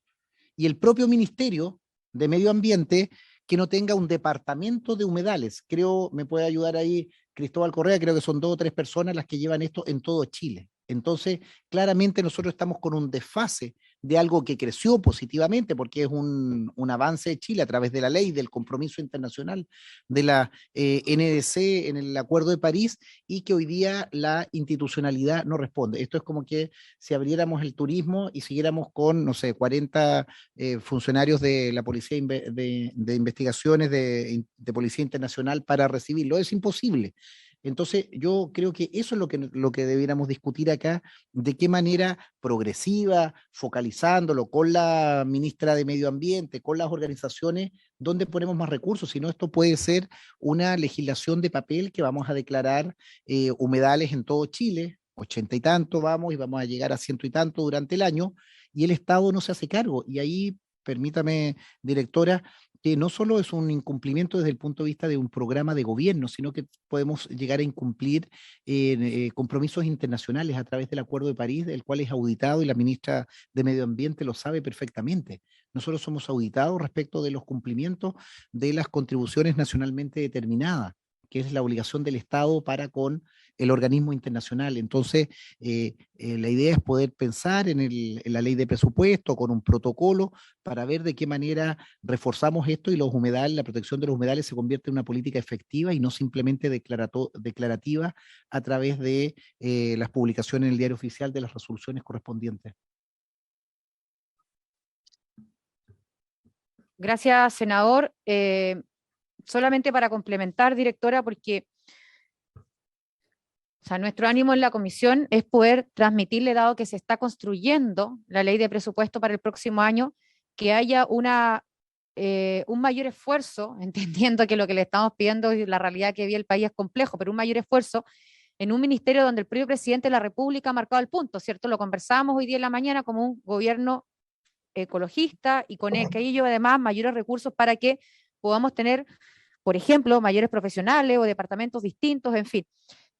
Y el propio Ministerio de Medio Ambiente, que no tenga un departamento de humedales. Creo, me puede ayudar ahí Cristóbal Correa, creo que son 2 o 3 personas las que llevan esto en todo Chile. Entonces, claramente nosotros estamos con un desfase de algo que creció positivamente, porque es un avance de Chile a través de la ley, del compromiso internacional de la NDC en el Acuerdo de París, y que hoy día la institucionalidad no responde. Esto es como que si abriéramos el turismo y siguiéramos con, no sé, 40 funcionarios de la Policía de Investigaciones de Policía Internacional para recibirlo. Es imposible. Entonces, yo creo que eso es lo que debiéramos discutir acá, de qué manera progresiva, focalizándolo con la ministra de Medio Ambiente, con las organizaciones, donde ponemos más recursos. Si no, esto puede ser una legislación de papel que vamos a declarar humedales en todo Chile, 80 y tanto vamos, y vamos a llegar a 100 y tanto durante el año, y el Estado no se hace cargo. Y ahí, permítame, directora, que no solo es un incumplimiento desde el punto de vista de un programa de gobierno, sino que podemos llegar a incumplir compromisos internacionales a través del Acuerdo de París, el cual es auditado, y la ministra de Medio Ambiente lo sabe perfectamente. Nosotros somos auditados respecto de los cumplimientos de las contribuciones nacionalmente determinadas, que es la obligación del Estado para con el organismo internacional. Entonces, la idea es poder pensar en la ley de presupuesto, con un protocolo, para ver de qué manera reforzamos esto y los humedales, la protección de los humedales se convierte en una política efectiva y no simplemente declarativa a través de las publicaciones en el Diario Oficial de las resoluciones correspondientes. Gracias, senador. Solamente para complementar, directora, porque nuestro ánimo en la comisión es poder transmitirle, dado que se está construyendo la ley de presupuesto para el próximo año, que haya un mayor esfuerzo, entendiendo que lo que le estamos pidiendo y la realidad que vive el país es complejo, pero un mayor esfuerzo en un ministerio donde el propio presidente de la República ha marcado el punto, ¿cierto? Lo conversábamos hoy día en la mañana como un gobierno ecologista y con ello además mayores recursos para que podamos tener, por ejemplo, mayores profesionales o departamentos distintos, en fin.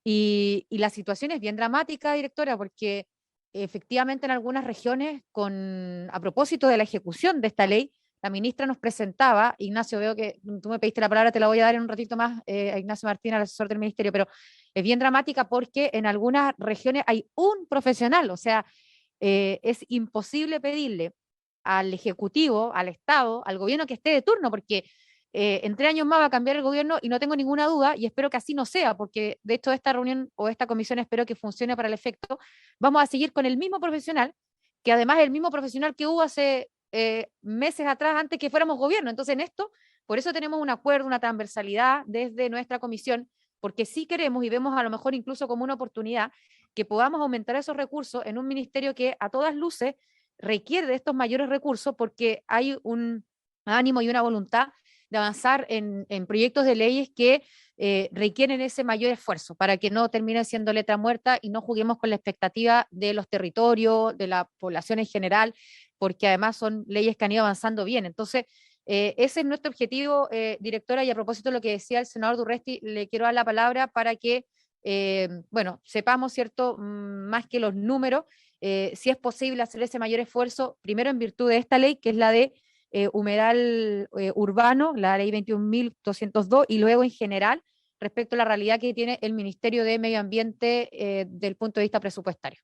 Y la situación es bien dramática, directora, porque efectivamente en algunas regiones, a propósito de la ejecución de esta ley, la ministra nos presentaba, Ignacio, veo que tú me pediste la palabra, te la voy a dar en un ratito más a Ignacio Martínez, al asesor del ministerio, pero es bien dramática porque en algunas regiones hay un profesional, o sea, es imposible pedirle al Ejecutivo, al Estado, al gobierno que esté de turno, porque en 3 años más va a cambiar el gobierno y no tengo ninguna duda, y espero que así no sea, porque de hecho esta reunión o esta comisión espero que funcione para el efecto. Vamos a seguir con el mismo profesional, que además es el mismo profesional que hubo hace meses atrás, antes que fuéramos gobierno. Entonces en esto, por eso tenemos un acuerdo, una transversalidad desde nuestra comisión, porque sí queremos y vemos a lo mejor incluso como una oportunidad que podamos aumentar esos recursos en un ministerio que a todas luces requiere de estos mayores recursos, porque hay un ánimo y una voluntad de avanzar en proyectos de leyes que requieren ese mayor esfuerzo para que no termine siendo letra muerta y no juguemos con la expectativa de los territorios, de la población en general, porque además son leyes que han ido avanzando bien. Entonces, ese es nuestro objetivo, directora, y a propósito de lo que decía el senador Durresti, le quiero dar la palabra para que, sepamos, ¿cierto?, más que los números, si es posible hacer ese mayor esfuerzo, primero en virtud de esta ley, que es la de humedal urbano, la ley 21.202, y luego en general respecto a la realidad que tiene el Ministerio de Medio Ambiente del punto de vista presupuestario.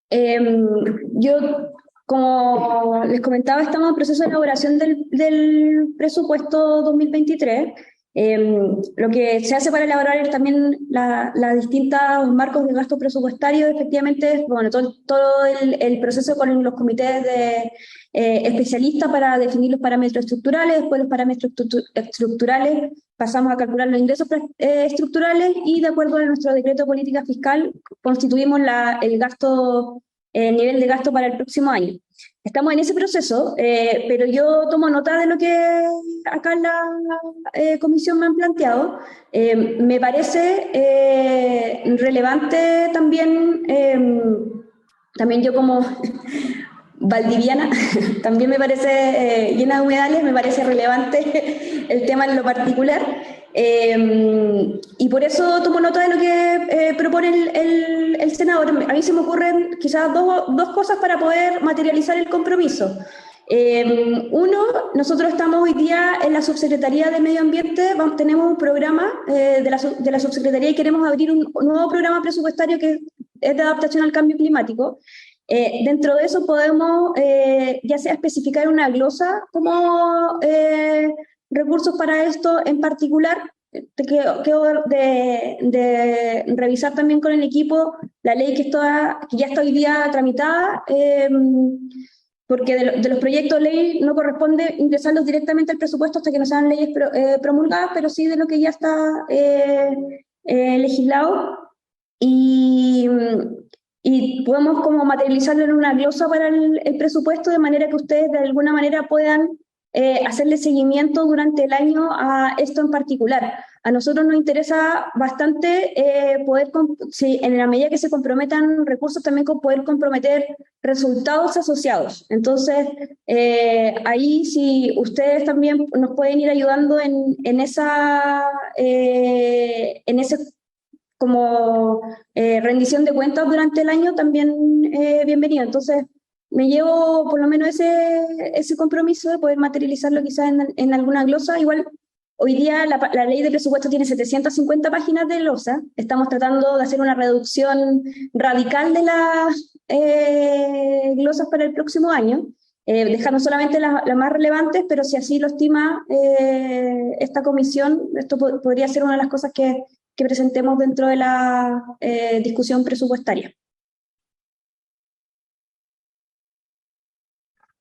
Yo, como les comentaba, estamos en proceso de elaboración del presupuesto 2023. Lo que se hace para elaborar también las distintas marcos de gasto presupuestario, efectivamente, es todo el proceso con los comités de especialistas para definir los parámetros estructurales. Después los parámetros estructurales pasamos a calcular los ingresos estructurales y, de acuerdo a nuestro decreto de política fiscal, constituimos el nivel de gasto para el próximo año. Estamos en ese proceso, pero yo tomo nota de lo que acá en la comisión me han planteado. Me parece relevante también, también yo como valdiviana, también me parece llena de humedales, me parece relevante el tema en lo particular. Y por eso tomo nota de lo que propone el senador. A mí se me ocurren quizás dos cosas para poder materializar el compromiso. Uno, nosotros estamos hoy día en la Subsecretaría de Medio Ambiente, tenemos un programa de la Subsecretaría y queremos abrir un nuevo programa presupuestario que es de adaptación al cambio climático. Dentro de eso podemos ya sea especificar una glosa como recursos para esto en particular. Quedo de revisar también con el equipo la ley que ya está hoy día tramitada, porque de los proyectos de ley no corresponde ingresarlos directamente al presupuesto hasta que no sean leyes promulgadas, pero sí de lo que ya está legislado. Y podemos como materializarlo en una glosa para el presupuesto, de manera que ustedes de alguna manera puedan hacerle seguimiento durante el año a esto en particular. A nosotros nos interesa bastante poder, en la medida que se comprometan recursos, también poder comprometer resultados asociados. Entonces, ahí si ustedes también nos pueden ir ayudando en ese como rendición de cuentas durante el año, también bienvenido. Entonces, me llevo por lo menos ese compromiso de poder materializarlo quizás en alguna glosa. Igual, hoy día la ley de presupuesto tiene 750 páginas de glosa. Estamos tratando de hacer una reducción radical de las glosas para el próximo año, dejando solamente las más relevantes, pero si así lo estima esta comisión, esto podría ser una de las cosas que presentemos dentro de la discusión presupuestaria.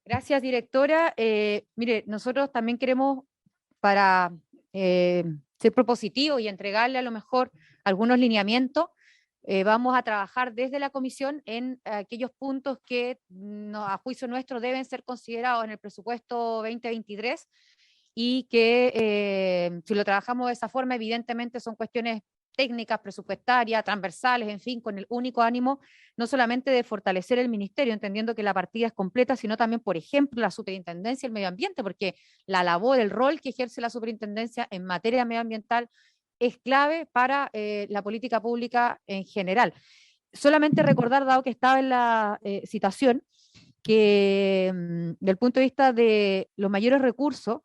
Gracias, directora. Mire, nosotros también queremos, para ser propositivo y entregarle a lo mejor algunos lineamientos, vamos a trabajar desde la comisión en aquellos puntos que a juicio nuestro deben ser considerados en el presupuesto 2023 y que si lo trabajamos de esa forma, evidentemente son cuestiones técnicas, presupuestarias, transversales, en fin, con el único ánimo no solamente de fortalecer el ministerio, entendiendo que la partida es completa, sino también, por ejemplo, la superintendencia del medio ambiente, porque la labor, el rol que ejerce la superintendencia en materia medioambiental es clave para la política pública en general. Solamente recordar, dado que estaba en la citación, que del punto de vista de los mayores recursos,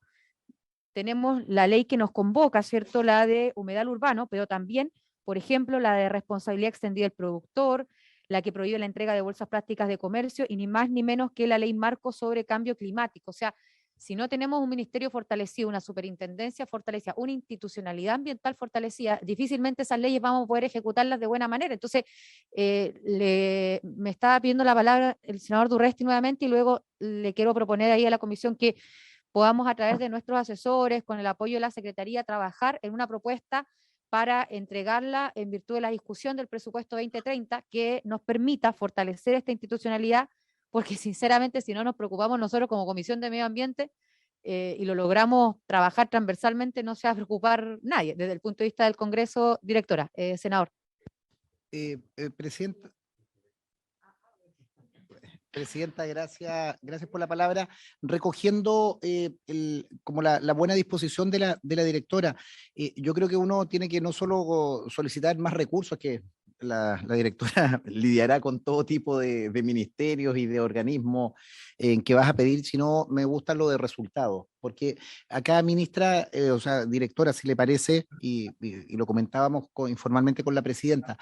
tenemos la ley que nos convoca, ¿cierto? La de humedal urbano, pero también, por ejemplo, la de responsabilidad extendida del productor, la que prohíbe la entrega de bolsas plásticas de comercio, y ni más ni menos que la ley marco sobre cambio climático. O sea, si no tenemos un ministerio fortalecido, una superintendencia fortalecida, una institucionalidad ambiental fortalecida, difícilmente esas leyes vamos a poder ejecutarlas de buena manera. Entonces, me estaba pidiendo la palabra el senador Durresti nuevamente, y luego le quiero proponer ahí a la comisión que podamos, a través de nuestros asesores, con el apoyo de la Secretaría, trabajar en una propuesta para entregarla en virtud de la discusión del presupuesto 2030, que nos permita fortalecer esta institucionalidad, porque sinceramente si no nos preocupamos nosotros como Comisión de Medio Ambiente y lo logramos trabajar transversalmente, no se va a preocupar nadie. Desde el punto de vista del Congreso, directora, senador. Presidenta, gracias por la palabra. Recogiendo como la buena disposición de la directora, yo creo que uno tiene que no solo solicitar más recursos, que la directora lidiará con todo tipo de ministerios y de organismos en que vas a pedir, sino me gusta lo de resultados, porque acá, ministra, o sea, directora, si le parece, y lo comentábamos informalmente con la presidenta,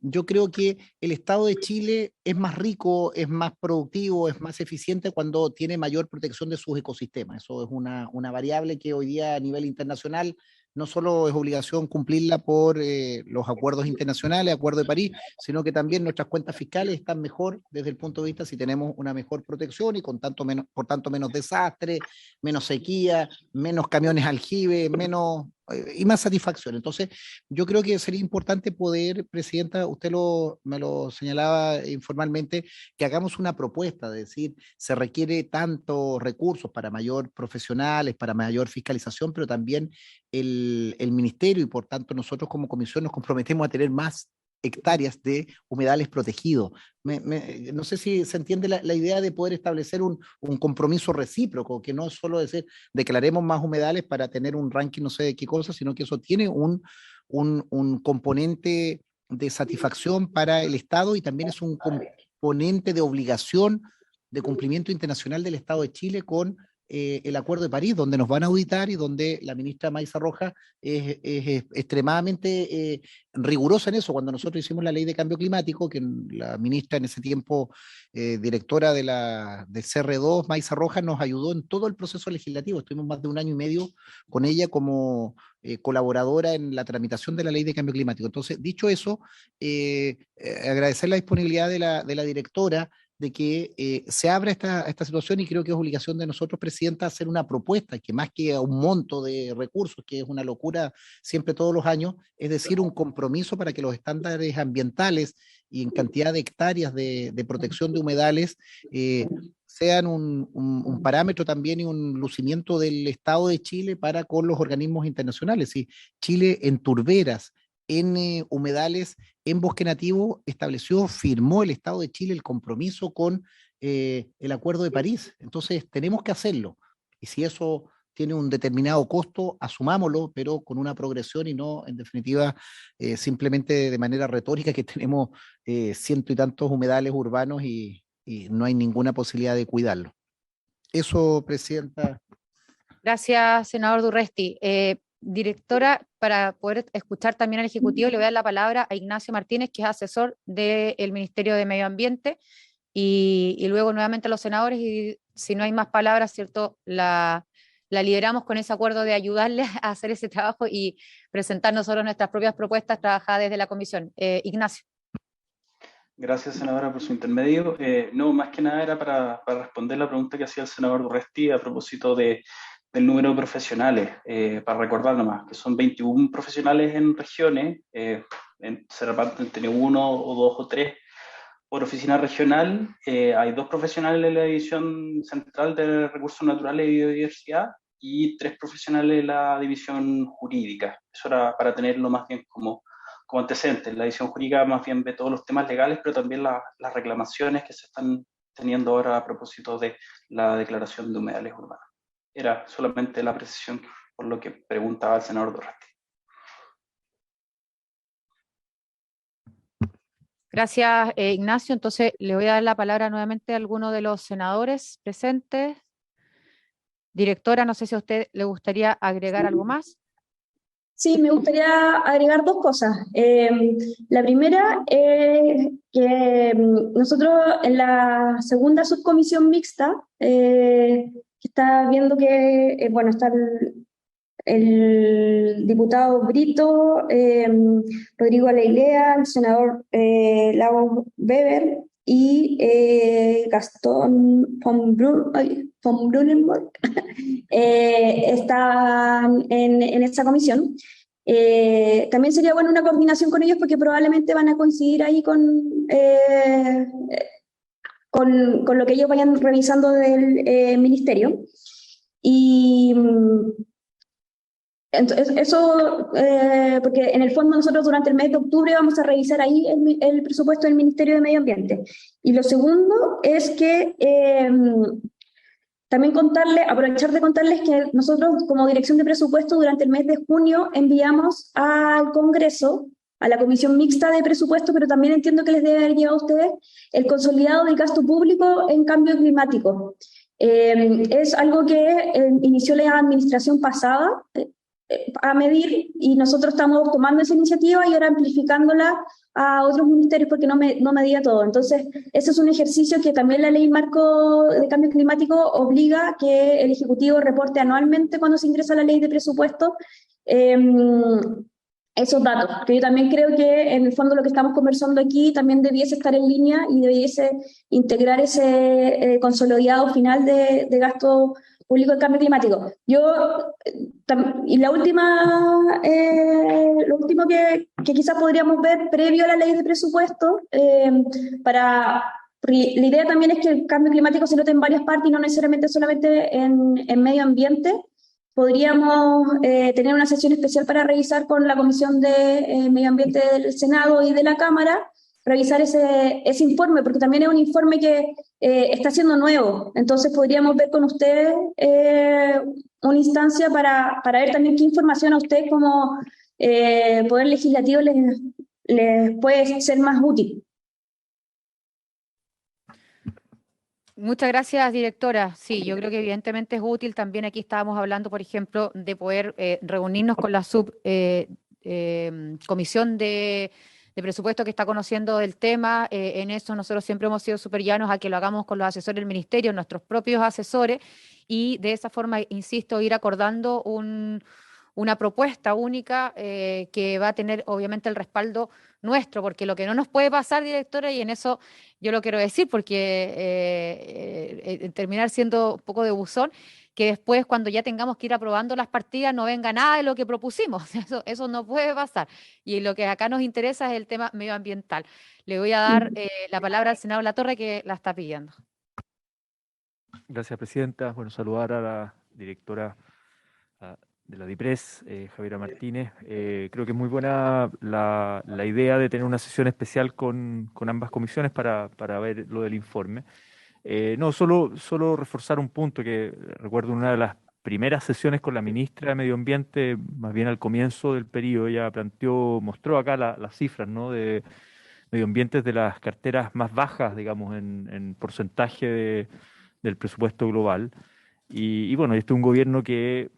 yo creo que el Estado de Chile es más rico, es más productivo, es más eficiente cuando tiene mayor protección de sus ecosistemas. Eso es una variable que hoy día a nivel internacional no solo es obligación cumplirla por los acuerdos internacionales, Acuerdo de París, sino que también nuestras cuentas fiscales están mejor desde el punto de vista si tenemos una mejor protección y por tanto menos desastre, menos sequía, menos camiones aljibe, menos y más satisfacción. Entonces, yo creo que sería importante poder, presidenta, usted me lo señalaba informalmente, que hagamos una propuesta, de decir, se requiere tantos recursos para mayor profesionales, para mayor fiscalización, pero también el ministerio, y por tanto nosotros como comisión nos comprometemos a tener más hectáreas de humedales protegidos. No sé si se entiende la idea de poder establecer un compromiso recíproco, que no es solo decir, declaremos más humedales para tener un ranking no sé de qué cosa, sino que eso tiene un componente de satisfacción para el Estado y también es un componente de obligación de cumplimiento internacional del Estado de Chile con el Acuerdo de París, donde nos van a auditar y donde la ministra Maysa Rojas es extremadamente rigurosa en eso. Cuando nosotros hicimos la ley de cambio climático, que la ministra en ese tiempo, directora del CR2, Maysa Rojas, nos ayudó en todo el proceso legislativo. Estuvimos más de 1 año y medio con ella como colaboradora en la tramitación de la ley de cambio climático. Entonces, dicho eso, agradecer la disponibilidad de la directora de que se abra esta situación, y creo que es obligación de nosotros, Presidenta, hacer una propuesta que más que a un monto de recursos, que es una locura siempre todos los años, es decir, un compromiso para que los estándares ambientales y en cantidad de hectáreas de protección de humedales sean un parámetro también y un lucimiento del Estado de Chile para con los organismos internacionales. Y Chile en turberas, en humedales, en bosque nativo, firmó el Estado de Chile el compromiso con el Acuerdo de París. Entonces tenemos que hacerlo. Y si eso tiene un determinado costo, asumámoslo, pero con una progresión y no, en definitiva, simplemente de manera retórica, que tenemos 100 y tantos humedales urbanos y no hay ninguna posibilidad de cuidarlo. Eso, Presidenta. Gracias, senador Durresti. Directora, para poder escuchar también al Ejecutivo, le voy a dar la palabra a Ignacio Martínez, que es asesor del Ministerio de Medio Ambiente, y luego nuevamente a los senadores, y si no hay más palabras, ¿cierto?, la lideramos con ese acuerdo de ayudarles a hacer ese trabajo y presentar nosotros nuestras propias propuestas trabajadas desde la comisión. Ignacio. Gracias, senadora, por su intermedio. No, más que nada era para responder la pregunta que hacía el senador Durresti a propósito del número de profesionales, para recordar nomás, que son 21 profesionales en regiones, se reparten entre 1 o 2 o 3 por oficina regional. Hay 2 profesionales en la División Central de Recursos Naturales y Biodiversidad y 3 profesionales en la División Jurídica. Eso era para tenerlo más bien como antecedentes. La división jurídica más bien ve todos los temas legales, pero también las reclamaciones que se están teniendo ahora a propósito de la declaración de humedales urbanos. Era solamente la precisión por lo que preguntaba el senador Durresti. Gracias, Ignacio. Entonces, le voy a dar la palabra nuevamente a alguno de los senadores presentes. Directora, no sé si a usted le gustaría agregar algo más. Sí, me gustaría agregar 2 cosas. La primera es que nosotros en la segunda subcomisión mixta, que está viendo que, bueno, está el diputado Brito, Rodrigo Aleilea, el senador Lagos Weber y Gastón von Brunenburg están en esta comisión. También sería bueno una coordinación con ellos, porque probablemente van a coincidir ahí con lo que ellos vayan revisando del ministerio. Y entonces, eso, porque en el fondo nosotros durante el mes de octubre vamos a revisar ahí el presupuesto del Ministerio de Medio Ambiente. Y lo segundo es que también aprovechar de contarles que nosotros como Dirección de Presupuesto durante el mes de junio enviamos al Congreso, a la Comisión Mixta de Presupuesto, pero también entiendo que les debe haber llegado a ustedes, el consolidado del gasto público en cambio climático. Es algo que inició la administración pasada a medir, y nosotros estamos tomando esa iniciativa y ahora amplificándola a otros ministerios, porque no medía todo. Entonces, ese es un ejercicio que también la Ley Marco de Cambio Climático obliga que el Ejecutivo reporte anualmente cuando se ingresa la Ley de Presupuesto esos datos, que yo también creo que en el fondo lo que estamos conversando aquí también debiese estar en línea y debiese integrar ese consolidado final de gasto público de cambio climático. Y lo último que quizás podríamos ver previo a la ley de presupuesto, la idea también es que el cambio climático se note en varias partes y no necesariamente solamente en medio ambiente. Podríamos tener una sesión especial para revisar con la Comisión de Medio Ambiente del Senado y de la Cámara, revisar ese informe, porque también es un informe que está siendo nuevo. Entonces podríamos ver con ustedes una instancia para ver también qué información a ustedes como Poder Legislativo les puede ser más útil. Muchas gracias, directora. Sí, yo creo que evidentemente es útil. También aquí estábamos hablando, por ejemplo, de poder reunirnos con la comisión de presupuesto que está conociendo el tema. En eso nosotros siempre hemos sido súper llanos a que lo hagamos con los asesores del ministerio, nuestros propios asesores, y de esa forma, insisto, ir acordando una propuesta única que va a tener obviamente el respaldo nuestro, porque lo que no nos puede pasar, directora, y en eso yo lo quiero decir, porque terminar siendo un poco de buzón, que después cuando ya tengamos que ir aprobando las partidas no venga nada de lo que propusimos. Eso no puede pasar. Y lo que acá nos interesa es el tema medioambiental. Le voy a dar la palabra al senador Latorre, que la está pidiendo. Gracias, presidenta. Bueno, saludar a la directora de la DIPRES, Javiera Martínez. Creo que es muy buena la idea de tener una sesión especial con ambas comisiones para ver lo del informe. No, solo reforzar un punto que recuerdo una de las primeras sesiones con la ministra de Medio Ambiente, más bien al comienzo del periodo, ella mostró acá las cifras, ¿no?, de medioambientes de las carteras más bajas, digamos, en porcentaje del presupuesto global. Y bueno, este es un gobierno que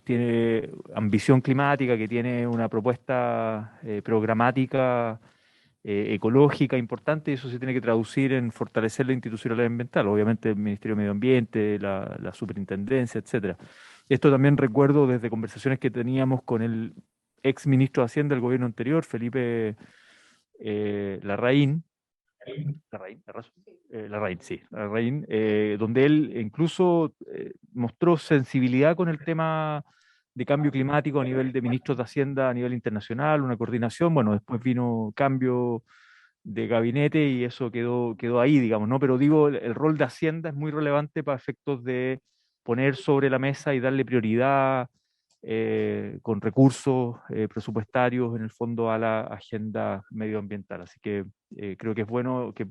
tiene ambición climática, que tiene una propuesta programática ecológica importante, y eso se tiene que traducir en fortalecer la institucionalidad ambiental, obviamente el Ministerio de Medio Ambiente, la Superintendencia, etcétera. Esto también recuerdo desde conversaciones que teníamos con el ex ministro de Hacienda del gobierno anterior, Felipe Larraín, donde él incluso mostró sensibilidad con el tema de cambio climático a nivel de ministros de Hacienda a nivel internacional, una coordinación. Bueno, después vino cambio de gabinete y eso quedó ahí, digamos, ¿no? Pero digo, el rol de Hacienda es muy relevante para efectos de poner sobre la mesa y darle prioridad con recursos presupuestarios en el fondo a la agenda medioambiental. Así que creo que es bueno que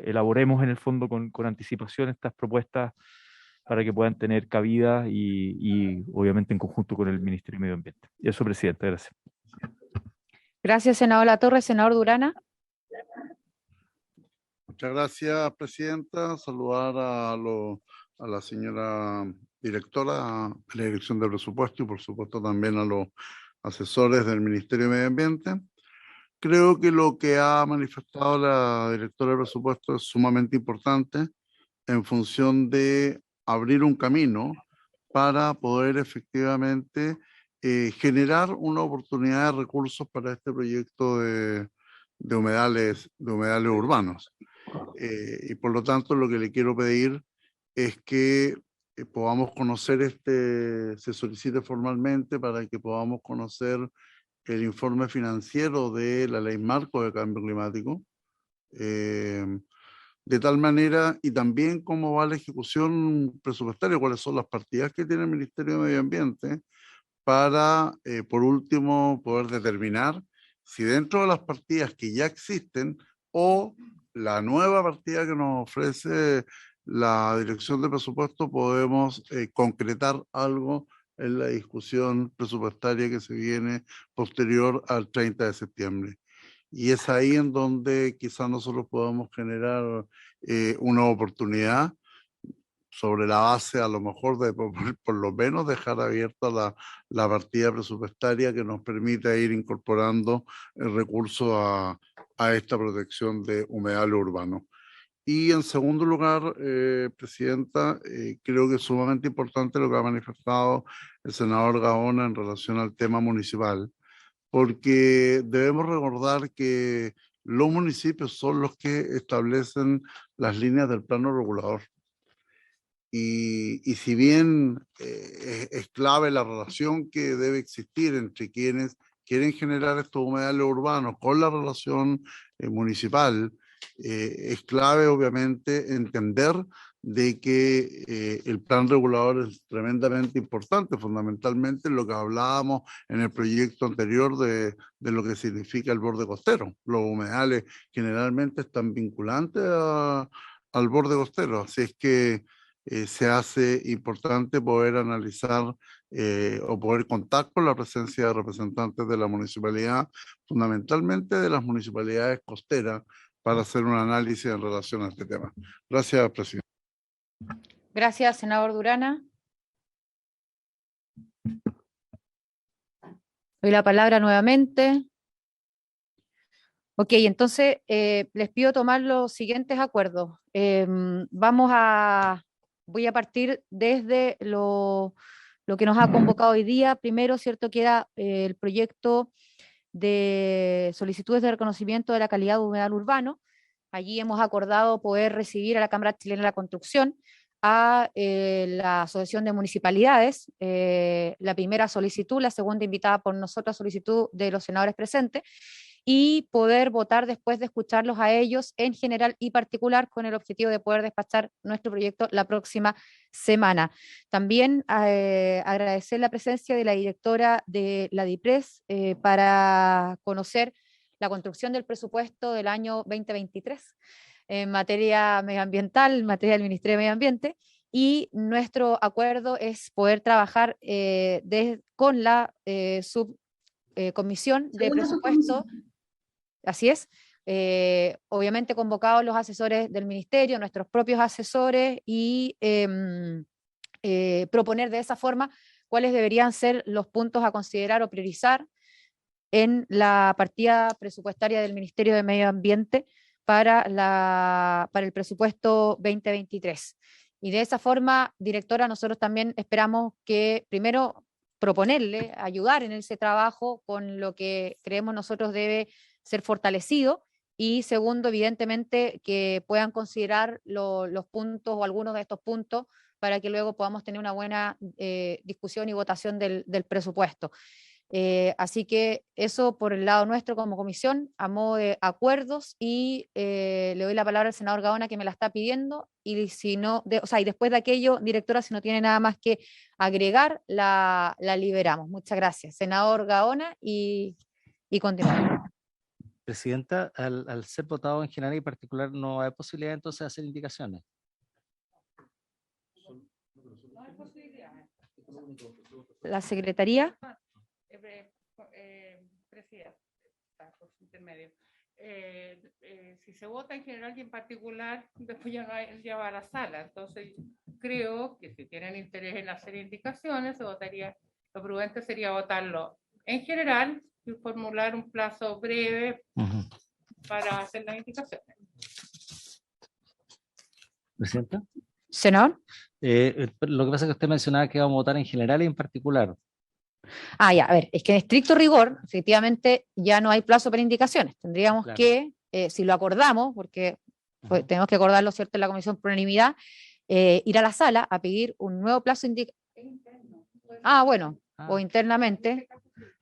elaboremos en el fondo con anticipación estas propuestas para que puedan tener cabida y obviamente en conjunto con el Ministerio de Medio Ambiente. Y eso, presidente, gracias. Gracias, senador Latorre. Senador Durana. Muchas gracias, presidenta. Saludar a la señora directora de la Dirección de Presupuesto y por supuesto también a los asesores del Ministerio de Medio Ambiente. Creo que lo que ha manifestado la directora de Presupuesto es sumamente importante en función de abrir un camino para poder efectivamente generar una oportunidad de recursos para este proyecto de humedales urbanos. Y por lo tanto lo que le quiero pedir es que podamos conocer se solicite formalmente para que podamos conocer el informe financiero de la Ley Marco de Cambio Climático, de tal manera, y también cómo va la ejecución presupuestaria, cuáles son las partidas que tiene el Ministerio de Medio Ambiente para, por último, poder determinar si dentro de las partidas que ya existen o la nueva partida que nos ofrece la Dirección de Presupuesto podemos concretar algo en la discusión presupuestaria que se viene posterior al 30 de septiembre. Y es ahí en donde quizás nosotros podamos generar una oportunidad sobre la base a lo mejor de por lo menos dejar abierta la partida presupuestaria que nos permita ir incorporando el recurso a esta protección de humedales urbanos. Y en segundo lugar, presidenta, creo que es sumamente importante lo que ha manifestado el senador Gaona en relación al tema municipal, porque debemos recordar que los municipios son los que establecen las líneas del plano regulador. Y si bien es clave la relación que debe existir entre quienes quieren generar estos humedales urbanos con la relación municipal, es clave obviamente entender de que el plan regulador es tremendamente importante, fundamentalmente lo que hablábamos en el proyecto anterior de lo que significa el borde costero. Los humedales generalmente están vinculantes al borde costero, así es que se hace importante poder analizar o poder contar con la presencia de representantes de la municipalidad, fundamentalmente de las municipalidades costeras, para hacer un análisis en relación a este tema. Gracias, presidente. Gracias, senador Durana. Doy la palabra nuevamente. Ok, entonces les pido tomar los siguientes acuerdos. Voy a partir desde lo que nos ha convocado hoy día. Primero, cierto, queda el proyecto de solicitudes de reconocimiento de la calidad de humedal urbano. Allí hemos acordado poder recibir a la Cámara Chilena de la Construcción, a la Asociación de Municipalidades, la primera solicitud, la segunda invitada por nosotros, solicitud de los senadores presentes, y poder votar después de escucharlos a ellos en general y particular, con el objetivo de poder despachar nuestro proyecto la próxima semana. También agradecer la presencia de la directora de la DIPRES para conocer la construcción del presupuesto del año 2023 en materia medioambiental, en materia del Ministerio de Medio Ambiente, y nuestro acuerdo es poder trabajar con la subcomisión de presupuesto. Así es. Obviamente convocados los asesores del ministerio, nuestros propios asesores, y proponer de esa forma cuáles deberían ser los puntos a considerar o priorizar en la partida presupuestaria del Ministerio de Medio Ambiente para el presupuesto 2023. Y de esa forma, directora, nosotros también esperamos que primero proponerle, ayudar en ese trabajo con lo que creemos nosotros debe ser fortalecido, y segundo, evidentemente, que puedan considerar los puntos o algunos de estos puntos para que luego podamos tener una buena discusión y votación del presupuesto. Así que eso por el lado nuestro como comisión, a modo de acuerdos, y le doy la palabra al senador Gaona, que me la está pidiendo, y si no, y después de aquello, directora, si no tiene nada más que agregar, la liberamos. Muchas gracias. Senador Gaona, y continuamos. Presidenta, al ser votado en general y particular, no hay posibilidad entonces de hacer indicaciones. La Secretaría. Presidenta, por su intermedio. Si se vota en general y en particular, después ya va a la sala. Entonces, creo que si tienen interés en hacer indicaciones, lo prudente sería votarlo en general y formular un plazo breve para hacer las indicaciones. Presidenta. Senador. Lo que pasa es que usted mencionaba que vamos a votar en general y en particular. Ya, a ver, es que en estricto rigor, efectivamente, ya no hay plazo para indicaciones. Tendríamos que, si lo acordamos, porque tenemos que acordarlo, ¿cierto?, en la comisión por unanimidad, ir a la sala a pedir un nuevo plazo de indicaciones. Bueno, o internamente.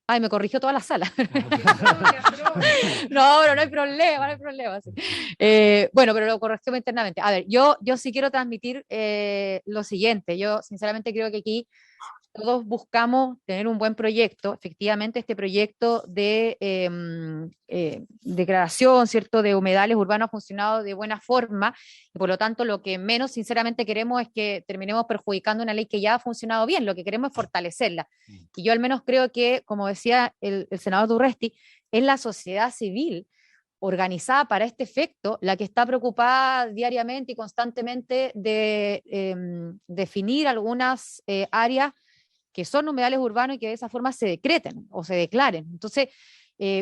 Ay, me corrigió toda la sala. No, pero no hay problema, no hay problema. Sí. Bueno, pero lo corrigió internamente. A ver, yo sí quiero transmitir lo siguiente. Yo sinceramente creo que aquí todos buscamos tener un buen proyecto. Efectivamente, este proyecto de degradación, ¿cierto?, de humedales urbanos ha funcionado de buena forma, y por lo tanto lo que menos sinceramente queremos es que terminemos perjudicando una ley que ya ha funcionado bien. Lo que queremos es fortalecerla. Y yo al menos creo que, como decía el senador Durresti, es la sociedad civil organizada para este efecto la que está preocupada diariamente y constantemente de definir algunas áreas que son humedales urbanos y que de esa forma se decreten o se declaren. Entonces,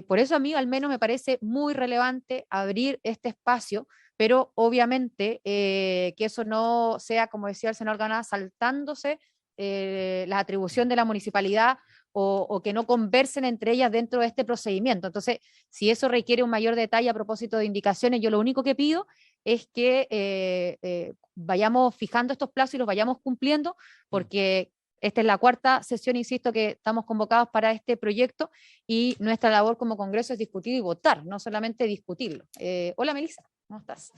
por eso a mí al menos me parece muy relevante abrir este espacio, pero obviamente que eso no sea, como decía el senador Gaona, saltándose la atribución de la municipalidad, o que no conversen entre ellas dentro de este procedimiento. Entonces, si eso requiere un mayor detalle a propósito de indicaciones, yo lo único que pido es que vayamos fijando estos plazos y los vayamos cumpliendo, porque esta es la cuarta sesión, insisto, que estamos convocados para este proyecto, y nuestra labor como Congreso es discutir y votar, no solamente discutirlo. Hola, Melissa, ¿cómo estás?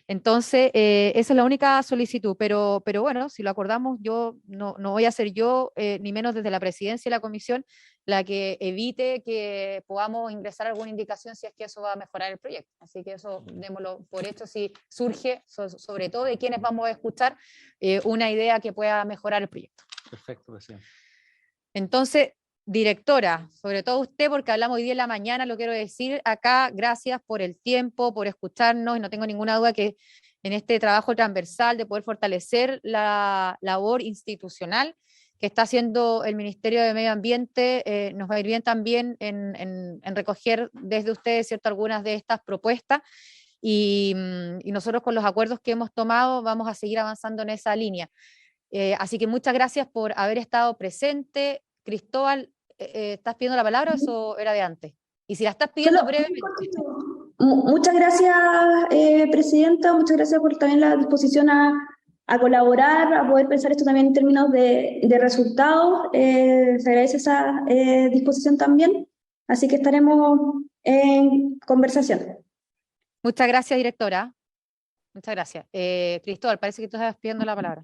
Entonces, esa es la única solicitud, pero bueno, si lo acordamos, yo no voy a ser yo, ni menos desde la presidencia de la comisión, la que evite que podamos ingresar alguna indicación si es que eso va a mejorar el proyecto. Así que eso démoslo por hecho si surge, sobre todo de quienes vamos a escuchar, una idea que pueda mejorar el proyecto. Perfecto, presidente. Entonces, directora, sobre todo usted, porque hablamos hoy día en la mañana, lo quiero decir acá, gracias por el tiempo, por escucharnos, y no tengo ninguna duda que en este trabajo transversal de poder fortalecer la labor institucional que está haciendo el Ministerio de Medio Ambiente. Nos va a ir bien también en recoger desde ustedes, ¿cierto?, algunas de estas propuestas, y nosotros con los acuerdos que hemos tomado vamos a seguir avanzando en esa línea. Así que muchas gracias por haber estado presente. Cristóbal, ¿estás pidiendo la palabra o eso era de antes? Y si la estás pidiendo brevemente. Muchas gracias, presidenta, muchas gracias por también la disposición a colaborar, a poder pensar esto también en términos de resultados. Se agradece esa disposición también, así que estaremos en conversación. Muchas gracias, directora. Muchas gracias. Cristóbal, parece que tú estás pidiendo la palabra.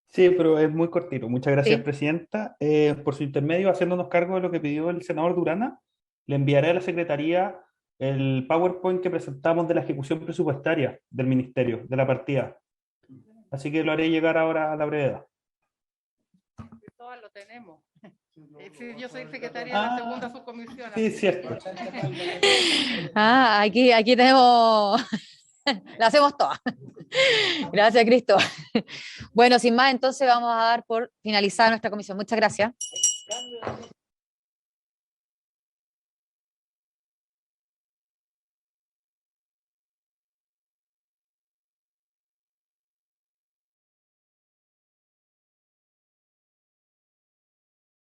Sí, pero es muy cortito. Muchas gracias, Sí. presidenta. Por su intermedio, haciéndonos cargo de lo que pidió el senador Durana, le enviaré a la secretaría el PowerPoint que presentamos de la ejecución presupuestaria del ministerio, de la partida. Así que lo haré llegar ahora a la brevedad. Cristóbal, lo tenemos. Sí, yo soy secretaria de la segunda subcomisión. Sí, cierto. Aquí tenemos... La hacemos todas. Gracias, Cristo. Bueno, sin más, entonces vamos a dar por finalizada nuestra comisión. Muchas gracias.